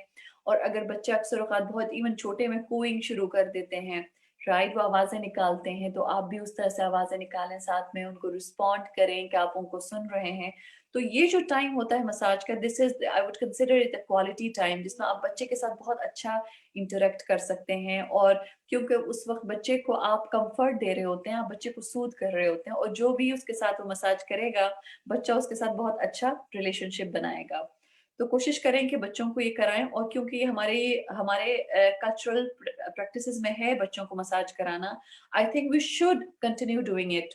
Speaker 2: और अगर बच्चे अक्सर औक़ात बहुत इवन छोटे में कूइंग शुरू कर देते हैं, राइट? वो आवाज़ें निकालते हैं, तो आप भी उस तरह से आवाज़ें निकालें, साथ में उनको रिस्पॉन्ड करें कि आप उनको सुन रहे हैं। तो ये जो टाइम होता है मसाज का, this is I would consider it a quality time, जिसमें आप बच्चे के साथ बहुत अच्छा इंटरैक्ट कर सकते हैं। और क्योंकि उस वक़्त बच्चे को आप कम्फ़र्ट दे रहे होते हैं, आप बच्चे को सूद कर रहे होते हैं, और जो भी उसके साथ वो मसाज करेगा, बच्चा उसके साथ बहुत अच्छा रिलेशनशिप बनाएगा। तो कोशिश करें कि बच्चों को ये कराएँ, और क्योंकि ये हमारे हमारे कल्चरल प्रैक्टिसेज़ में है बच्चों को मसाज कराना, I think we should continue doing it,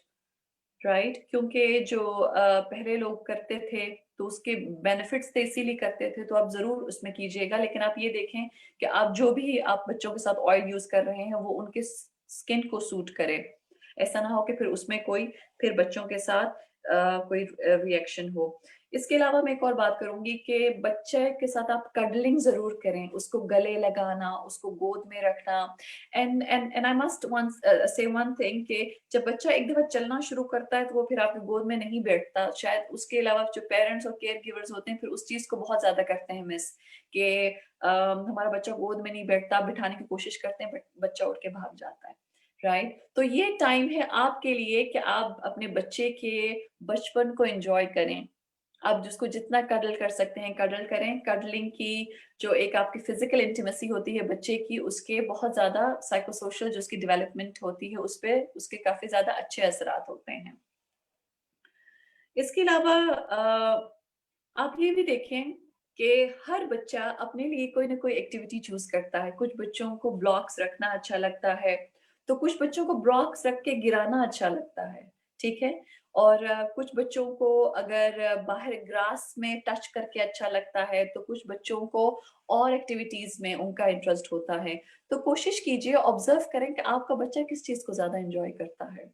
Speaker 2: right? क्योंकि जो पहले लोग करते थे, तो उसके बेनिफिट्स थे इसीलिए करते थे, तो आप ज़रूर उसमें कीजिएगा। लेकिन आप ये देखें कि आप जो भी आप बच्चों के साथ ऑयल यूज़ कर रहे हैं, वो उनके स्किन को सूट करे। ऐसा ना हो कि फिर उसमें कोई फिर बच्चों के साथ कोई रिएक्शन हो। इसके अलावा मैं एक और बात करूँगी कि बच्चे के साथ आप कडलिंग ज़रूर करें, उसको गले लगाना, उसको गोद में रखना। एंड आई मस्ट वन्स से वन थिंग कि जब बच्चा एक दफ़ा चलना शुरू करता है, तो वो फिर आपकी गोद में नहीं बैठता। शायद उसके अलावा जो पेरेंट्स और केयर गिवर्स होते हैं, फिर उस चीज़ को बहुत ज़्यादा करते हैं मिस, कि हमारा बच्चा गोद में नहीं बैठता, बिठाने की कोशिश करते हैं, बट बच्चा उठ के भाग जाता है, राइट? तो ये टाइम है आपके लिए कि आप अपने बच्चे के बचपन को एन्जॉय करें। आप जिसको जितना कडल कर सकते हैं, कडल करें। कडलिंग की जो एक आपकी फिज़िकल इंटिमेसी होती है बच्चे की, उसके बहुत ज़्यादा साइको सोशल जो उसकी डेवलपमेंट होती है, उसपे उसके काफ़ी ज़्यादा अच्छे असरात होते हैं। इसके अलावा आप ये भी देखें कि हर बच्चा अपने लिए कोई ना कोई एक्टिविटी चूज़ करता है। कुछ बच्चों को ब्लॉक्स रखना अच्छा लगता है, तो कुछ बच्चों को ब्लॉक्स रख के गिराना अच्छा लगता है, ठीक है? और कुछ बच्चों को अगर बाहर ग्रास में टच करके अच्छा लगता है, तो कुछ बच्चों को और एक्टिविटीज़ में उनका इंटरेस्ट होता है। तो कोशिश कीजिए, ऑब्ज़र्व करें कि आपका बच्चा किस चीज़ को ज़्यादा एन्जॉय करता है।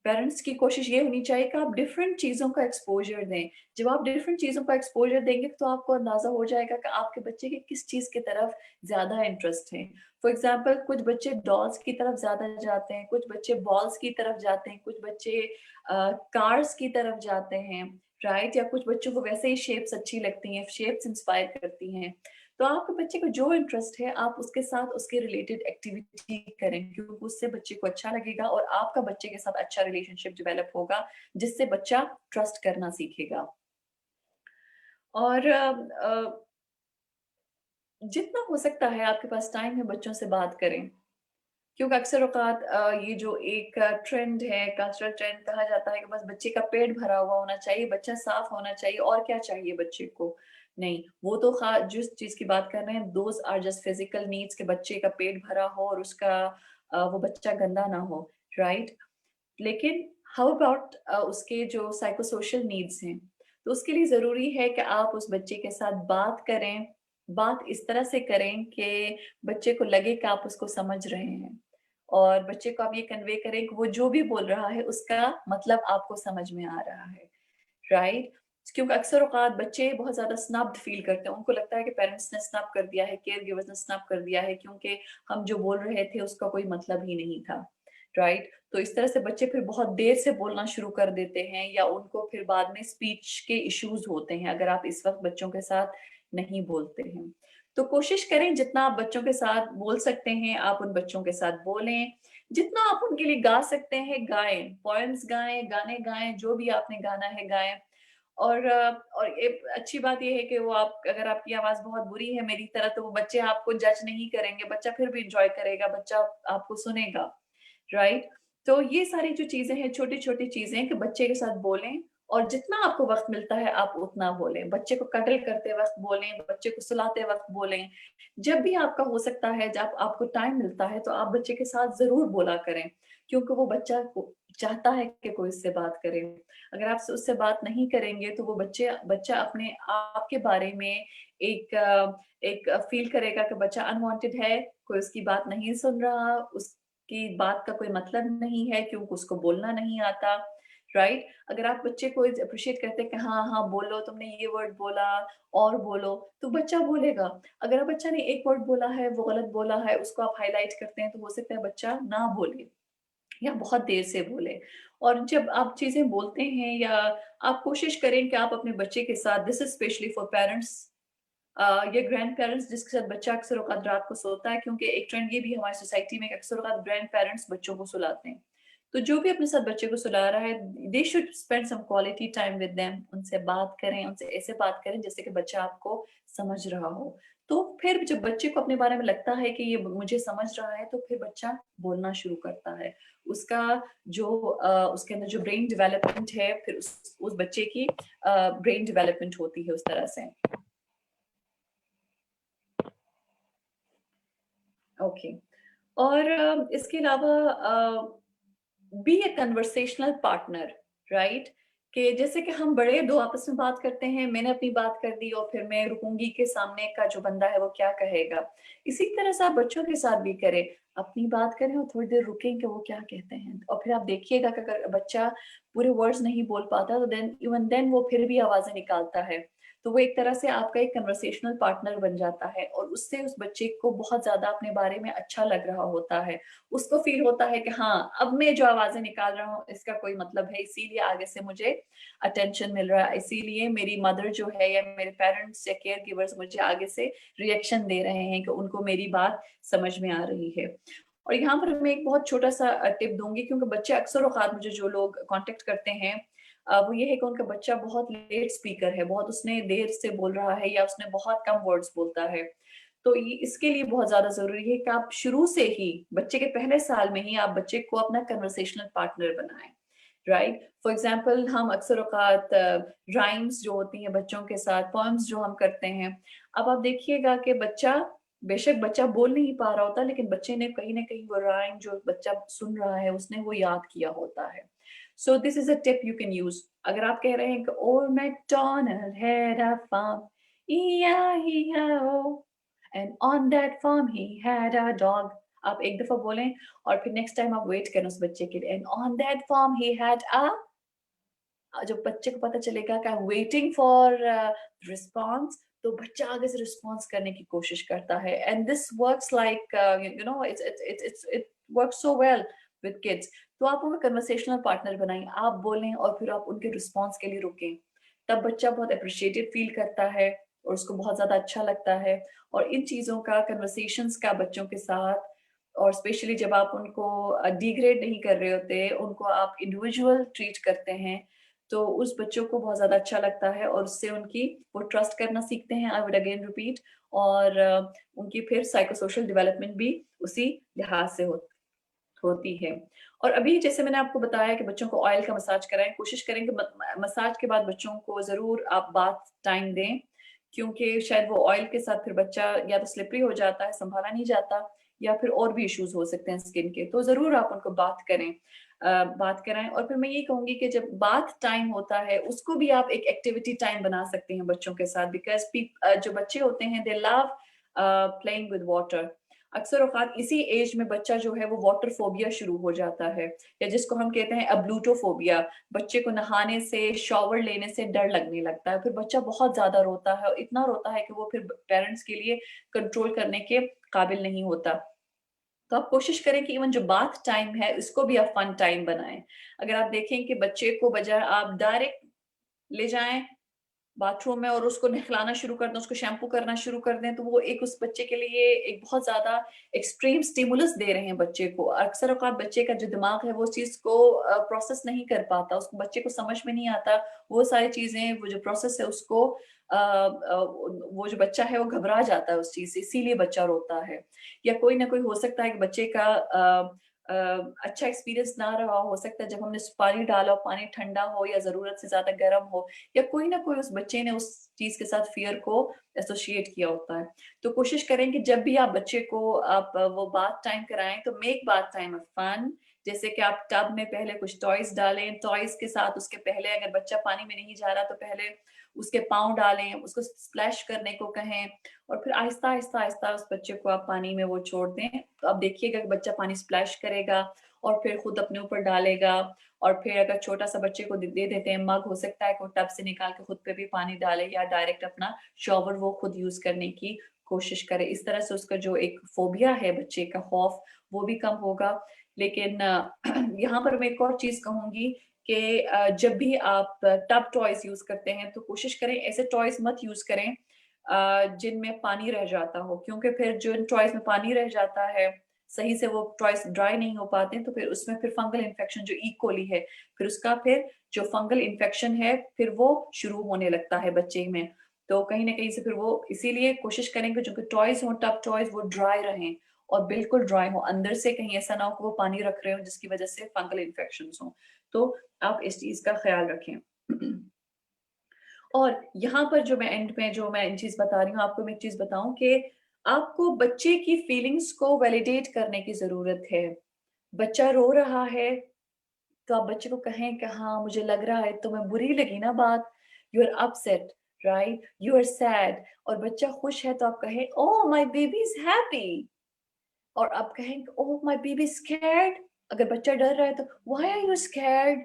Speaker 2: पेरेंट्स की कोशिश ये होनी चाहिए कि आप डिफरेंट चीज़ों का एक्सपोज़र दें। जब आप डिफरेंट चीज़ों का एक्सपोज़र देंगे तो आपको अंदाज़ा हो जाएगा कि आपके बच्चे के किस चीज़ की तरफ ज़्यादा इंटरेस्ट है। फॉर एग्ज़ाम्पल कुछ बच्चे डॉल्स की तरफ ज़्यादा जाते हैं, कुछ बच्चे बॉल्स की तरफ जाते हैं, कुछ बच्चे कार्स की तरफ जाते हैं, राइट? या कुछ बच्चों को वैसे ही शेप्स अच्छी लगती हैं, शेप्स इंस्पायर करती हैं। तो आपके बच्चे को जो इंटरेस्ट है, आप उसके साथ उसके रिलेटेड एक्टिविटी करें, क्योंकि उससे बच्चे को अच्छा लगेगा और आपका बच्चे के साथ अच्छा रिलेशनशिप डेवलप होगा, जिससे बच्चा ट्रस्ट करना सीखेगा। और जितना हो सकता है आपके पास टाइम है, बच्चों से बात करें। क्योंकि अक्सर औक़ात ये जो एक ट्रेंड है, कल्चरल ट्रेंड कहा जाता है कि बस बच्चे का पेट भरा हुआ होना चाहिए, बच्चा साफ होना चाहिए और क्या चाहिए बच्चे को? नहीं, वो तो जिस चीज़ की बात कर रहे हैं, those are just physical needs कि बच्चे का पेट भरा हो और उसका वो बच्चा गंदा ना हो, राइट? लेकिन हाउ अबाउट उसके जो साइको सोशल नीड्स हैं, तो उसके लिए ज़रूरी है कि आप उस बच्चे के साथ बात करें, बात इस तरह से करें कि बच्चे को लगे कि आप उसको समझ रहे हैं और बच्चे को आप ये कन्वे करें कि वो जो भी बोल रहा है, उसका मतलब आपको समझ में आ रहा है, राइट? क्योंकि अक्सर औक़ात बच्चे बहुत ज़्यादा स्नब्ड फ़ील करते हैं, उनको लगता है कि पेरेंट्स ने स्नब कर दिया है, केयर गिवर्स ने स्नब कर दिया है क्योंकि हम जो बोल रहे थे, उसका कोई मतलब ही नहीं था, राइट? तो इस तरह से बच्चे फिर बहुत देर से बोलना शुरू कर देते हैं या उनको फिर बाद में स्पीच के इश्यूज़ होते हैं, अगर आप इस वक़्त बच्चों के साथ नहीं बोलते हैं। तो कोशिश करें जितना आप बच्चों के साथ बोल सकते हैं, आप उन बच्चों के साथ बोलें। जितना आप उनके लिए गा सकते हैं, गाएँ। पोएम्स गाएँ, गाने गाएँ, जो भी आपने गाना है गाएँ। और एक अच्छी बात ये है कि वो आप अगर आपकी आवाज़ बहुत बुरी है मेरी तरह, तो वो बच्चे आपको जज नहीं करेंगे, बच्चा फिर भी एन्जॉय करेगा, बच्चा आपको सुनेगा। राइट? तो ये सारी जो चीज़ें हैं, छोटी-छोटी चीज़ें कि बच्चे के साथ बोलें और जितना आपको वक़्त मिलता है, आप उतना बोलें। बच्चे को cuddle करते वक़्त बोलें, बच्चे को सुलाते वक़्त बोलें। जब भी आपका हो सकता है, जब आपको टाइम मिलता है, तो आप बच्चे के साथ ज़रूर बोला करें, क्योंकि वो बच्चा को चाहता है कि कोई उससे बात करे। अगर आप उससे बात नहीं करेंगे, तो वो बच्चा अपने आप के बारे में एक फ़ील करेगा कि बच्चा अनवांटेड है, कोई उसकी बात नहीं सुन रहा, की बात का कोई मतलब नहीं है क्योंकि उसको बोलना नहीं आता, राइट? अगर आप बच्चे को एप्रिशिएट करते हैं कि हाँ, हाँ, बोलो तुमने ये वर्ड बोला और बोलो, तो बच्चा बोलेगा। अगर बच्चा ने एक वर्ड बोला है, वो गलत बोला है, उसको आप हाइलाइट करते हैं, तो हो सकता है बच्चा ना बोले या बहुत देर से बोले। और जब आप चीज़ें बोलते हैं या आप कोशिश करें कि आप अपने बच्चे के साथ this is specially for parents या ग्रैंड पेरेंट्स जिसके साथ बच्चा अक्सर औक़ात रात को सोता है क्योंकि एक ट्रेंड ये भी है हमारी सोसाइटी में कि अक्सर औक़ात ग्रैंड पेरेंट्स बच्चों को सुलाते हैं। तो जो भी अपने साथ बच्चे को सुला रहा है, they should spend some quality time with them, उनसे बात करें, उनसे ऐसे बात करें जैसे कि बच्चा आपको समझ रहा हो। तो फिर जब बच्चे को अपने बारे में लगता है कि ये मुझे समझ रहा है, तो फिर बच्चा बोलना शुरू करता है। उसका उसके अंदर जो ब्रेन डेवलपमेंट है, फिर उस बच्चे की ब्रेन डेवलपमेंट होती है उस तरह से। ओके। और इसके अलावा be a conversational partner, right? कि जैसे कि हम बड़े 2 आपस में बात करते हैं, मैंने अपनी बात कर दी और फिर मैं रुकूँगी कि सामने का जो बंदा है वो क्या कहेगा। इसी तरह से आप बच्चों के साथ भी करें, अपनी बात करें और थोड़ी देर रुकें कि वो क्या कहते हैं और फिर आप देखिएगा कि अगर बच्चा पूरे वर्ड्स नहीं बोल पाता तो देन इवन देन वो फिर भी आवाज़ें निकालता है। तो वो एक तरह से आपका एक कन्वर्सेशनल पार्टनर बन जाता है और उससे उस बच्चे को बहुत ज़्यादा अपने बारे में अच्छा लग रहा होता है। उसको फ़ील होता है कि हाँ, अब मैं जो आवाज़ें निकाल रहा हूँ इसका कोई मतलब है, इसीलिए आगे से मुझे अटेंशन मिल रहा है, इसीलिए मेरी मदर जो है या मेरे पेरेंट्स या केयर गिवर्स मुझे आगे से रिएक्शन दे रहे हैं कि उनको मेरी बात समझ में आ रही है। और यहाँ पर मैं एक बहुत छोटा-सा टिप दूँगी क्योंकि बच्चे अक्सर औक़ात मुझे जो लोग कॉन्टैक्ट करते हैं वो ये है कि उनका बच्चा बहुत लेट स्पीकर है, बहुत उसने देर से बोल रहा है या उसने बहुत कम वर्ड्स बोलता है। तो ये इसके लिए बहुत ज़्यादा ज़रूरी है कि आप शुरू से ही बच्चे के पहले साल में ही आप बच्चे को अपना कन्वर्सेशनल पार्टनर बनाएँ, राइट? फॉर एग्ज़ाम्पल हम अक्सर औक़ात राइम्स जो होती हैं बच्चों के साथ, पोएम्स जो हम करते हैं, अब आप देखिएगा कि बेशक बच्चा बोल नहीं पा रहा होता, लेकिन बच्चे ने कहीं न कहीं वो राइम जो बच्चा सुन रहा है, उसने वो याद किया होता है। So this is a tip you can use. अगर आप कह रहे हैं कि old MacDonald had a farm, E-I-E-I-O, and on that farm he had a dog. आप एक दफा बोलें और फिर नेक्स्ट टाइम आप वेट करें उस बच्चे के लिए, and on that farm he had a, जब बच्चे को पता चलेगा कि I am waiting for response, तो बच्चा आगे से रिस्पॉन्स करने की कोशिश करता है, and this works like you know it works so well with kids. तो आप उन्हें कन्वर्सेशनल पार्टनर बनाएं, आप बोलें और फिर आप उनके रिस्पॉन्स के लिए रुकें, तब बच्चा बहुत अप्रिशिएटेड फील करता है और उसको बहुत ज़्यादा अच्छा लगता है। और इन चीज़ों का, कन्वर्सेशंस का बच्चों के साथ, और स्पेशली जब आप उनको डिग्रेड नहीं कर रहे होते, उनको आप इंडिविजुअल ट्रीट करते हैं, तो उस बच्चों को बहुत ज़्यादा अच्छा लगता है और उससे उनकी वो ट्रस्ट करना सीखते हैं, आई वुड अगेन रिपीट, और उनकी फिर साइको सोशल डेवलपमेंट भी उसी लिहाज से होती है। और अभी जैसे मैंने आपको बताया कि बच्चों को ऑयल का मसाज कराएँ, कोशिश करें कि मसाज के बाद बच्चों को ज़रूर आप बाथ टाइम दें, क्योंकि शायद वो ऑयल के साथ फिर बच्चा या तो स्लिपरी हो जाता है, सँभाला नहीं जाता, या फिर और भी इश्यूज़ हो सकते हैं स्किन के, तो ज़रूर आप उनको बात करें, बात कराएँ। और फिर मैं ये कहूँगी कि जब बाथ टाइम होता है, उसको भी आप एक एक्टिविटी टाइम बना सकते हैं बच्चों के साथ, बिकॉज़ जो बच्चे होते हैं दे लव प्लेइंग विद वाटर। अक्सर औक़ात इसी एज में बच्चा जो है वो वाटर फ़ोबिया शुरू हो जाता है, या जिसको हम कहते हैं अब्लूटोफ़ोबिया। बच्चे को नहाने से, शॉवर लेने से डर लगने लगता है, फिर बच्चा बहुत ज़्यादा रोता है और इतना रोता है कि वो फिर पेरेंट्स के लिए कंट्रोल करने के काबिल नहीं होता। तो आप कोशिश करें कि इवन जो बाथ टाइम है, इसको भी आप फन टाइम बनाएँ। अगर आप देखें कि बच्चे को बजाय आप डायरेक्ट ले जाएँ बाथरूम में और उसको नहलाना शुरू कर दें, उसको शैम्पू करना शुरू कर दें, तो वो एक उस बच्चे के लिए एक बहुत ज़्यादा एक्सट्रीम स्टिमुलस दे रहे हैं बच्चे को। अक्सर औक़ात बच्चे का जो दिमाग है वो उस चीज़ को प्रोसेस नहीं कर पाता, उसको बच्चे को समझ में नहीं आता, वो सारी चीज़ें, वो जो प्रोसेस है उसको वो जो बच्चा है वो घबरा जाता है उस चीज़ से, इसीलिए बच्चा रोता है। या कोई ना कोई हो सकता है कि बच्चे का अच्छा एक्सपीरियंस ना रहा हो सकता है जब हमने पानी डाला हो, पानी ठंडा हो या ज़रूरत से ज़्यादा गर्म हो, या कोई ना कोई उस बच्चे ने उस चीज़ के साथ फ़ियर को एसोसिएट किया होता है। तो कोशिश करें कि जब भी आप बच्चे को आप वो बाथ टाइम कराएँ, तो make bath time a fun. जैसे कि आप टब में पहले कुछ टॉयज़ डालें, टॉयज़ के साथ उसके पहले अगर बच्चा पानी में नहीं जा रहा तो पहले उसके पाँव डालें, उसको स्प्लैश करने को कहें, और फिर आहिस्ता-आहिस्ता उस बच्चे को आप पानी में वो छोड़ दें। तो आप देखिएगा कि बच्चा पानी स्प्लैश करेगा और फिर खुद अपने ऊपर डालेगा, और फिर अगर छोटा-सा बच्चे को दे देते हैं मग, हो सकता है कि वो टब से निकाल के खुद पे भी पानी डाले या डायरेक्ट अपना शॉवर वो खुद यूज़ करने की कोशिश करे। इस तरह से उसका जो एक फ़ोबिया है बच्चे का खौफ, वो भी कम होगा। लेकिन यहाँ पर मैं एक और चीज़ कहूँगी कि जब भी आप टब टॉयज़ यूज़ करते हैं, तो कोशिश करें ऐसे टॉयज़ मत यूज़ करें जिनमें पानी रह जाता हो, क्योंकि फिर जिन टॉयज़ में पानी रह जाता है, सही से वो टॉयज़ ड्राई नहीं हो पाते, तो फिर उसमें फिर फंगल इन्फेक्शन जो ई कोली है, फिर उसका फिर जो फंगल इन्फेक्शन है, फिर वो शुरू होने लगता है बच्चे में। तो कहीं न कहीं से फिर वो, इसीलिए कोशिश करें कि जो टॉयज़ हों, टब टॉयज़, वो ड्राई रहें और बिल्कुल ड्राई हों। अंदर से कहीं ऐसा ना हो कि वो पानी रख रहे हों, जिसकी वज़ह से फंगल इन्फेक्शंस हों। तो आप इस चीज़ का ख़्याल रखें। और यहाँ पर जो मैं एंड में जो मैं एक चीज़ बता रही हूँ, आपको मैं एक चीज़ बताऊँ कि आपको बच्चे की फीलिंग्स को वैलिडेट करने की ज़रूरत है। बच्चा रो रहा है, तो आप बच्चे को कहें कि हाँ, मुझे लग रहा है, तुम्हें बुरी लगी ना बात, you are upset, right? You are sad. और बच्चा खुश है तो आप कहें, oh my baby is happy. और आप कहें, ओह माय बेबी स्कैर्ड। अगर बच्चा डर रहा है तो why are you scared,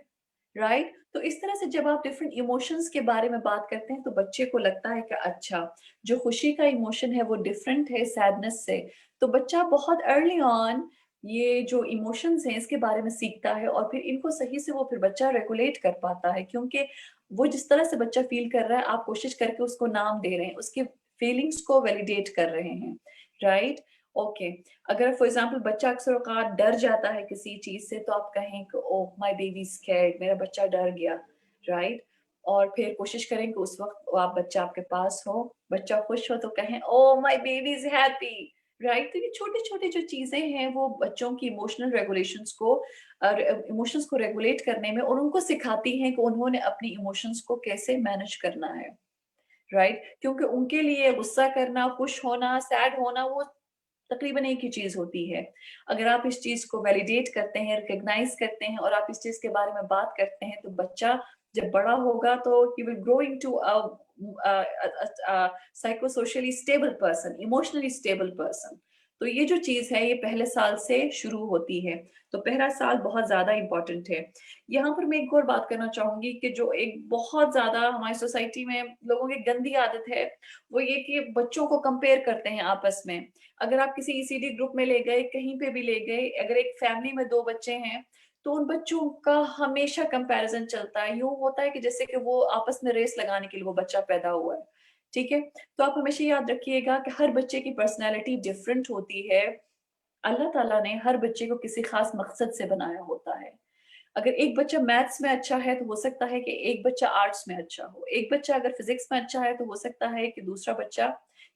Speaker 2: right? तो इस तरह से जब आप डिफरेंट इमोशंस के बारे में बात करते हैं, तो बच्चे को लगता है कि अच्छा, जो खुशी का इमोशन है वो डिफरेंट है सैडनेस से। तो बच्चा बहुत अर्ली ऑन ये जो इमोशंस हैं इसके बारे में सीखता है, और फिर इनको सही से वो फिर बच्चा रेगुलेट कर पाता है, क्योंकि वो जिस तरह से बच्चा फील कर रहा है, आप कोशिश करके उसको नाम दे रहे हैं, उसकी फीलिंग्स को वैलिडेट कर रहे हैं, राइट? ओके। अगर फॉर एग्ज़ाम्पल बच्चा अक्सर औक़ात डर जाता है किसी चीज़ से, तो आप कहें कि ओह माय बेबी इज़ स्कैर्ड, मेरा बच्चा डर गया, राइट? और फिर कोशिश करें कि उस वक़्त आप बच्चा आपके पास हो, बच्चा खुश हो तो कहें oh my baby is happy, right? तो ये छोटी-छोटी जो चीज़ें हैं वो बच्चों की इमोशनल रेगुलेशंस को इमोशंस को रेगुलेट करने में और उनको सिखाती हैं कि उन्होंने अपनी इमोशंस को कैसे मैनेज करना है, राइट? क्योंकि उनके लिए गुस्सा करना, खुश होना, सैड होना, वो तकरीबन एक ही चीज होती है। अगर आप इस चीज को वैलिडेट करते हैं, रिकॉग्नाइज करते हैं और आप इस चीज के बारे में बात करते हैं, तो बच्चा जब बड़ा होगा तो he will grow into psycho socially stable person, emotionally stable person. तो ये जो चीज है ये पहले साल से शुरू होती है। तो पहला साल बहुत ज्यादा इंपॉर्टेंट है। यहाँ पर मैं एक और बात करना चाहूंगी कि जो एक बहुत ज्यादा हमारी सोसाइटी में लोगों की गंदी आदत है, वो ये कि बच्चों को कंपेयर करते हैं आपस में। अगर आप किसी ईसीडी ग्रुप में ले गए, कहीं पे भी ले गए, अगर एक फैमिली में 2 बच्चे हैं, तो उन बच्चों का हमेशा कंपैरिजन चलता है। यूँ होता है कि जैसे कि वो आपस में रेस लगाने के लिए वो बच्चा पैदा हुआ है, ठीक है? तो आप हमेशा याद रखिएगा कि हर बच्चे की पर्सनैलिटी डिफरेंट होती है। अल्लाह ताला ने हर बच्चे को किसी खास मकसद से बनाया होता है। अगर एक बच्चा मैथ्स में अच्छा है, तो हो सकता है कि एक बच्चा आर्ट्स में अच्छा हो। एक बच्चा अगर फिजिक्स में अच्छा है, तो हो सकता है कि दूसरा बच्चा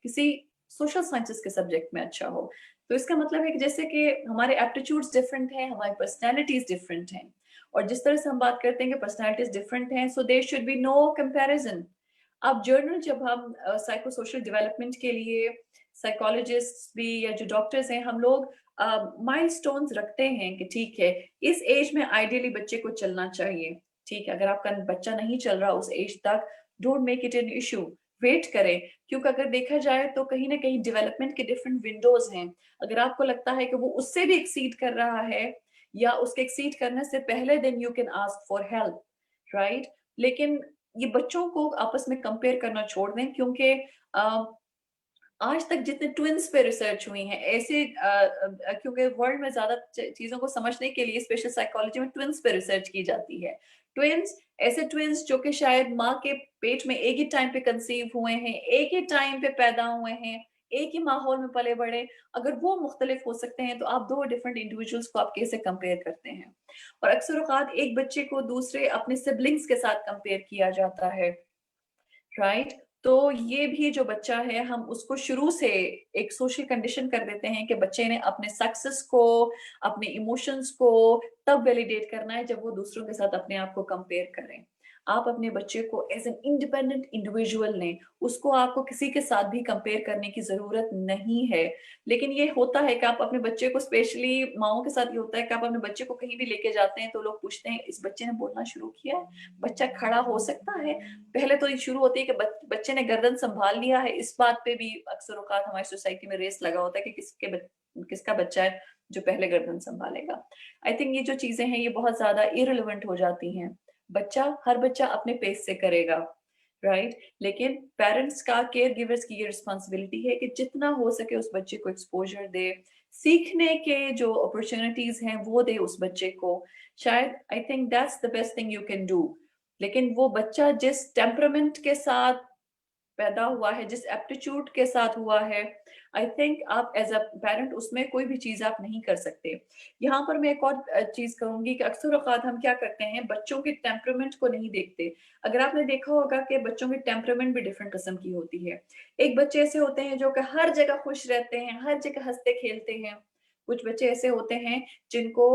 Speaker 2: किसी सोशल साइंसेस के सब्जेक्ट में अच्छा हो। तो इसका मतलब है कि जैसे कि हमारे एप्टीट्यूड्स डिफरेंट हैं, हमारी पर्सनैलिटीज डिफरेंट हैं, और जिस तरह से हम बात करते हैं कि पर्सनैलिटीज डिफरेंट हैं, so there should be no comparison. अब जर्नल जब हम साइको सोशल डेवलपमेंट के लिए साइकोलॉजिस्ट भी या जो डॉक्टर्स हैं, हम लोग माइलस्टोन्स रखते हैं कि ठीक है, इस एज में आइडियली बच्चे को चलना चाहिए। ठीक है, अगर आपका बच्चा नहीं चल रहा उस एज तक, don't make it an issue, wait करें। क्योंकि अगर देखा जाए तो कहीं ना कहीं डेवलपमेंट के डिफरेंट विंडोज हैं। अगर आपको लगता है कि वो उससे भी एक्सीड कर रहा है या उसके एक्सीड करने से पहले, then you can ask for help, right? लेकिन ये बच्चों को आपस में कंपेयर करना छोड़ दें, क्योंकि आज तक जितने ट्विन्स पे रिसर्च हुई है ऐसे क्योंकि वर्ल्ड में ज्यादा चीजों को समझने के लिए स्पेशल साइकोलॉजी में ट्विन्स पे रिसर्च की जाती है। ट्विन्स, ऐसे ट्विन्स जो कि शायद माँ के पेट में एक ही टाइम पे कंसीव हुए हैं, एक ही टाइम पे पैदा हुए हैं, एक ही माहौल में पले बड़े, अगर वो मुख्तलिफ हो सकते हैं, तो आप 2 डिफरेंट इंडिविजुअल्स को आप कैसे कंपेयर करते हैं? और अक्सर औकात एक बच्चे को दूसरे अपने सिबलिंग्स के साथ कंपेयर किया जाता है, राइट? तो ये भी जो बच्चा है, हम उसको शुरू से एक सोशल कंडीशन कर देते हैं कि बच्चे ने अपने सक्सेस को, अपने इमोशंस को तब वैलिडेट करना है जब वो दूसरों के साथ अपने आप को कंपेयर करें। आप अपने बच्चे को एज एन इंडिपेंडेंट इंडिविजुअल लें, उसको आपको किसी के साथ भी कंपेयर करने की जरूरत नहीं है। लेकिन ये होता है कि आप अपने बच्चे को, स्पेशली माओ के साथ ये होता है कि आप अपने बच्चे को कहीं भी लेके जाते हैं तो लोग पूछते हैं, इस बच्चे ने बोलना शुरू किया है, बच्चा खड़ा हो सकता है? पहले तो ये शुरू होती है कि बच्चे ने गर्दन संभाल लिया है। इस बात पे भी अक्सर औकात हमारी सोसाइटी में रेस लगा होता है कि किसका बच्चा है जो पहले गर्दन संभालेगा। आई थिंक ये जो चीजें हैं ये बहुत ज्यादा इररिलेवेंट हो जाती हैं। हर बच्चा अपने पेस से करेगा, राइट? लेकिन पेरेंट्स का, केयर गिवर्स की ये रिस्पॉन्सिबिलिटी है कि जितना हो सके उस बच्चे को एक्सपोजर दे, सीखने के जो अपॉर्चुनिटीज हैं वो दे उस बच्चे को। शायद I think that's the best thing you can do. लेकिन वो बच्चा जिस टेम्परामेंट के साथ पैदा हुआ है, जिस एप्टीट्यूड के साथ हुआ है, आई थिंक आप एज अ पेरेंट उसमें कोई भी चीज आप नहीं कर सकते। यहाँ पर मैं एक और चीज कहूंगी कि अक्सर औकात हम क्या करते हैं, बच्चों के टेम्परामेंट को नहीं देखते। अगर आपने देखा होगा कि बच्चों की टेम्परामेंट भी डिफरेंट किस्म की होती है। एक बच्चे ऐसे होते हैं जो कि हर जगह खुश रहते हैं, हर जगह हंसते खेलते हैं। कुछ बच्चे ऐसे होते हैं जिनको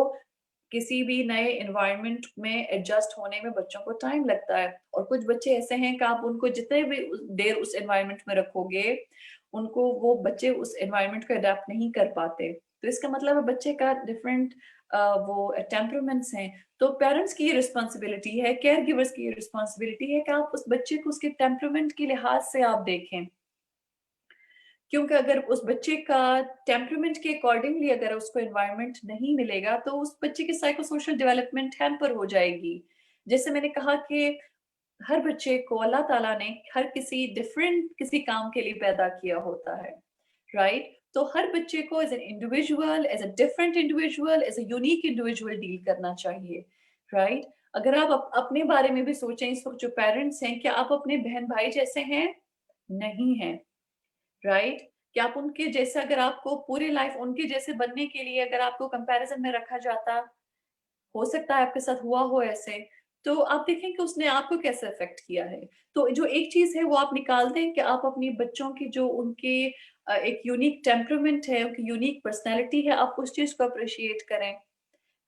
Speaker 2: किसी भी नए एनवायरनमेंट में एडजस्ट होने में बच्चों को टाइम लगता है, और कुछ बच्चे ऐसे हैं कि आप उनको जितने भी देर उस एनवायरनमेंट में रखोगे, उनको वो बच्चे उस एनवायरनमेंट को अडेप्ट नहीं कर पाते। तो इसका मतलब है बच्चे का डिफरेंट वो टेम्परामेंट्स हैं। तो पेरेंट्स की ये रिस्पॉन्सिबिलिटी है, केयर गिवर्स की ये रिस्पॉन्सिबिलिटी है कि आप उस बच्चे को उसके टेम्परामेंट के लिहाज से आप देखें। क्योंकि अगर उस बच्चे का टेम्परामेंट के अकॉर्डिंगली अगर उसको एनवायरनमेंट नहीं मिलेगा, तो उस बच्चे की साइको सोशल डेवलपमेंट हैम्पर हो जाएगी। जैसे मैंने कहा कि हर बच्चे को अल्लाह ताला ने हर किसी डिफरेंट किसी काम के लिए पैदा किया होता है, राइट? तो हर बच्चे को as an individual, as a different individual, as a unique individual deal करना चाहिए, राइट? अगर आप अपने बारे में भी सोचें, इस वक्त जो पेरेंट्स हैं, क्या आप अपने बहन भाई जैसे हैं? नहीं है, राइट? कि आप उनके जैसे, अगर आपको पूरी लाइफ उनके जैसे बनने के लिए अगर आपको कंपैरिजन में रखा जाता, हो सकता है आपके साथ हुआ हो ऐसे, तो आप देखें कि उसने आपको कैसे अफेक्ट किया है। तो जो एक चीज है वो आप निकाल दें कि आप अपनी बच्चों की जो उनके एक यूनिक टेम्परामेंट है, उनकी यूनिक पर्सनैलिटी है, आप उस चीज को अप्रिशिएट करें,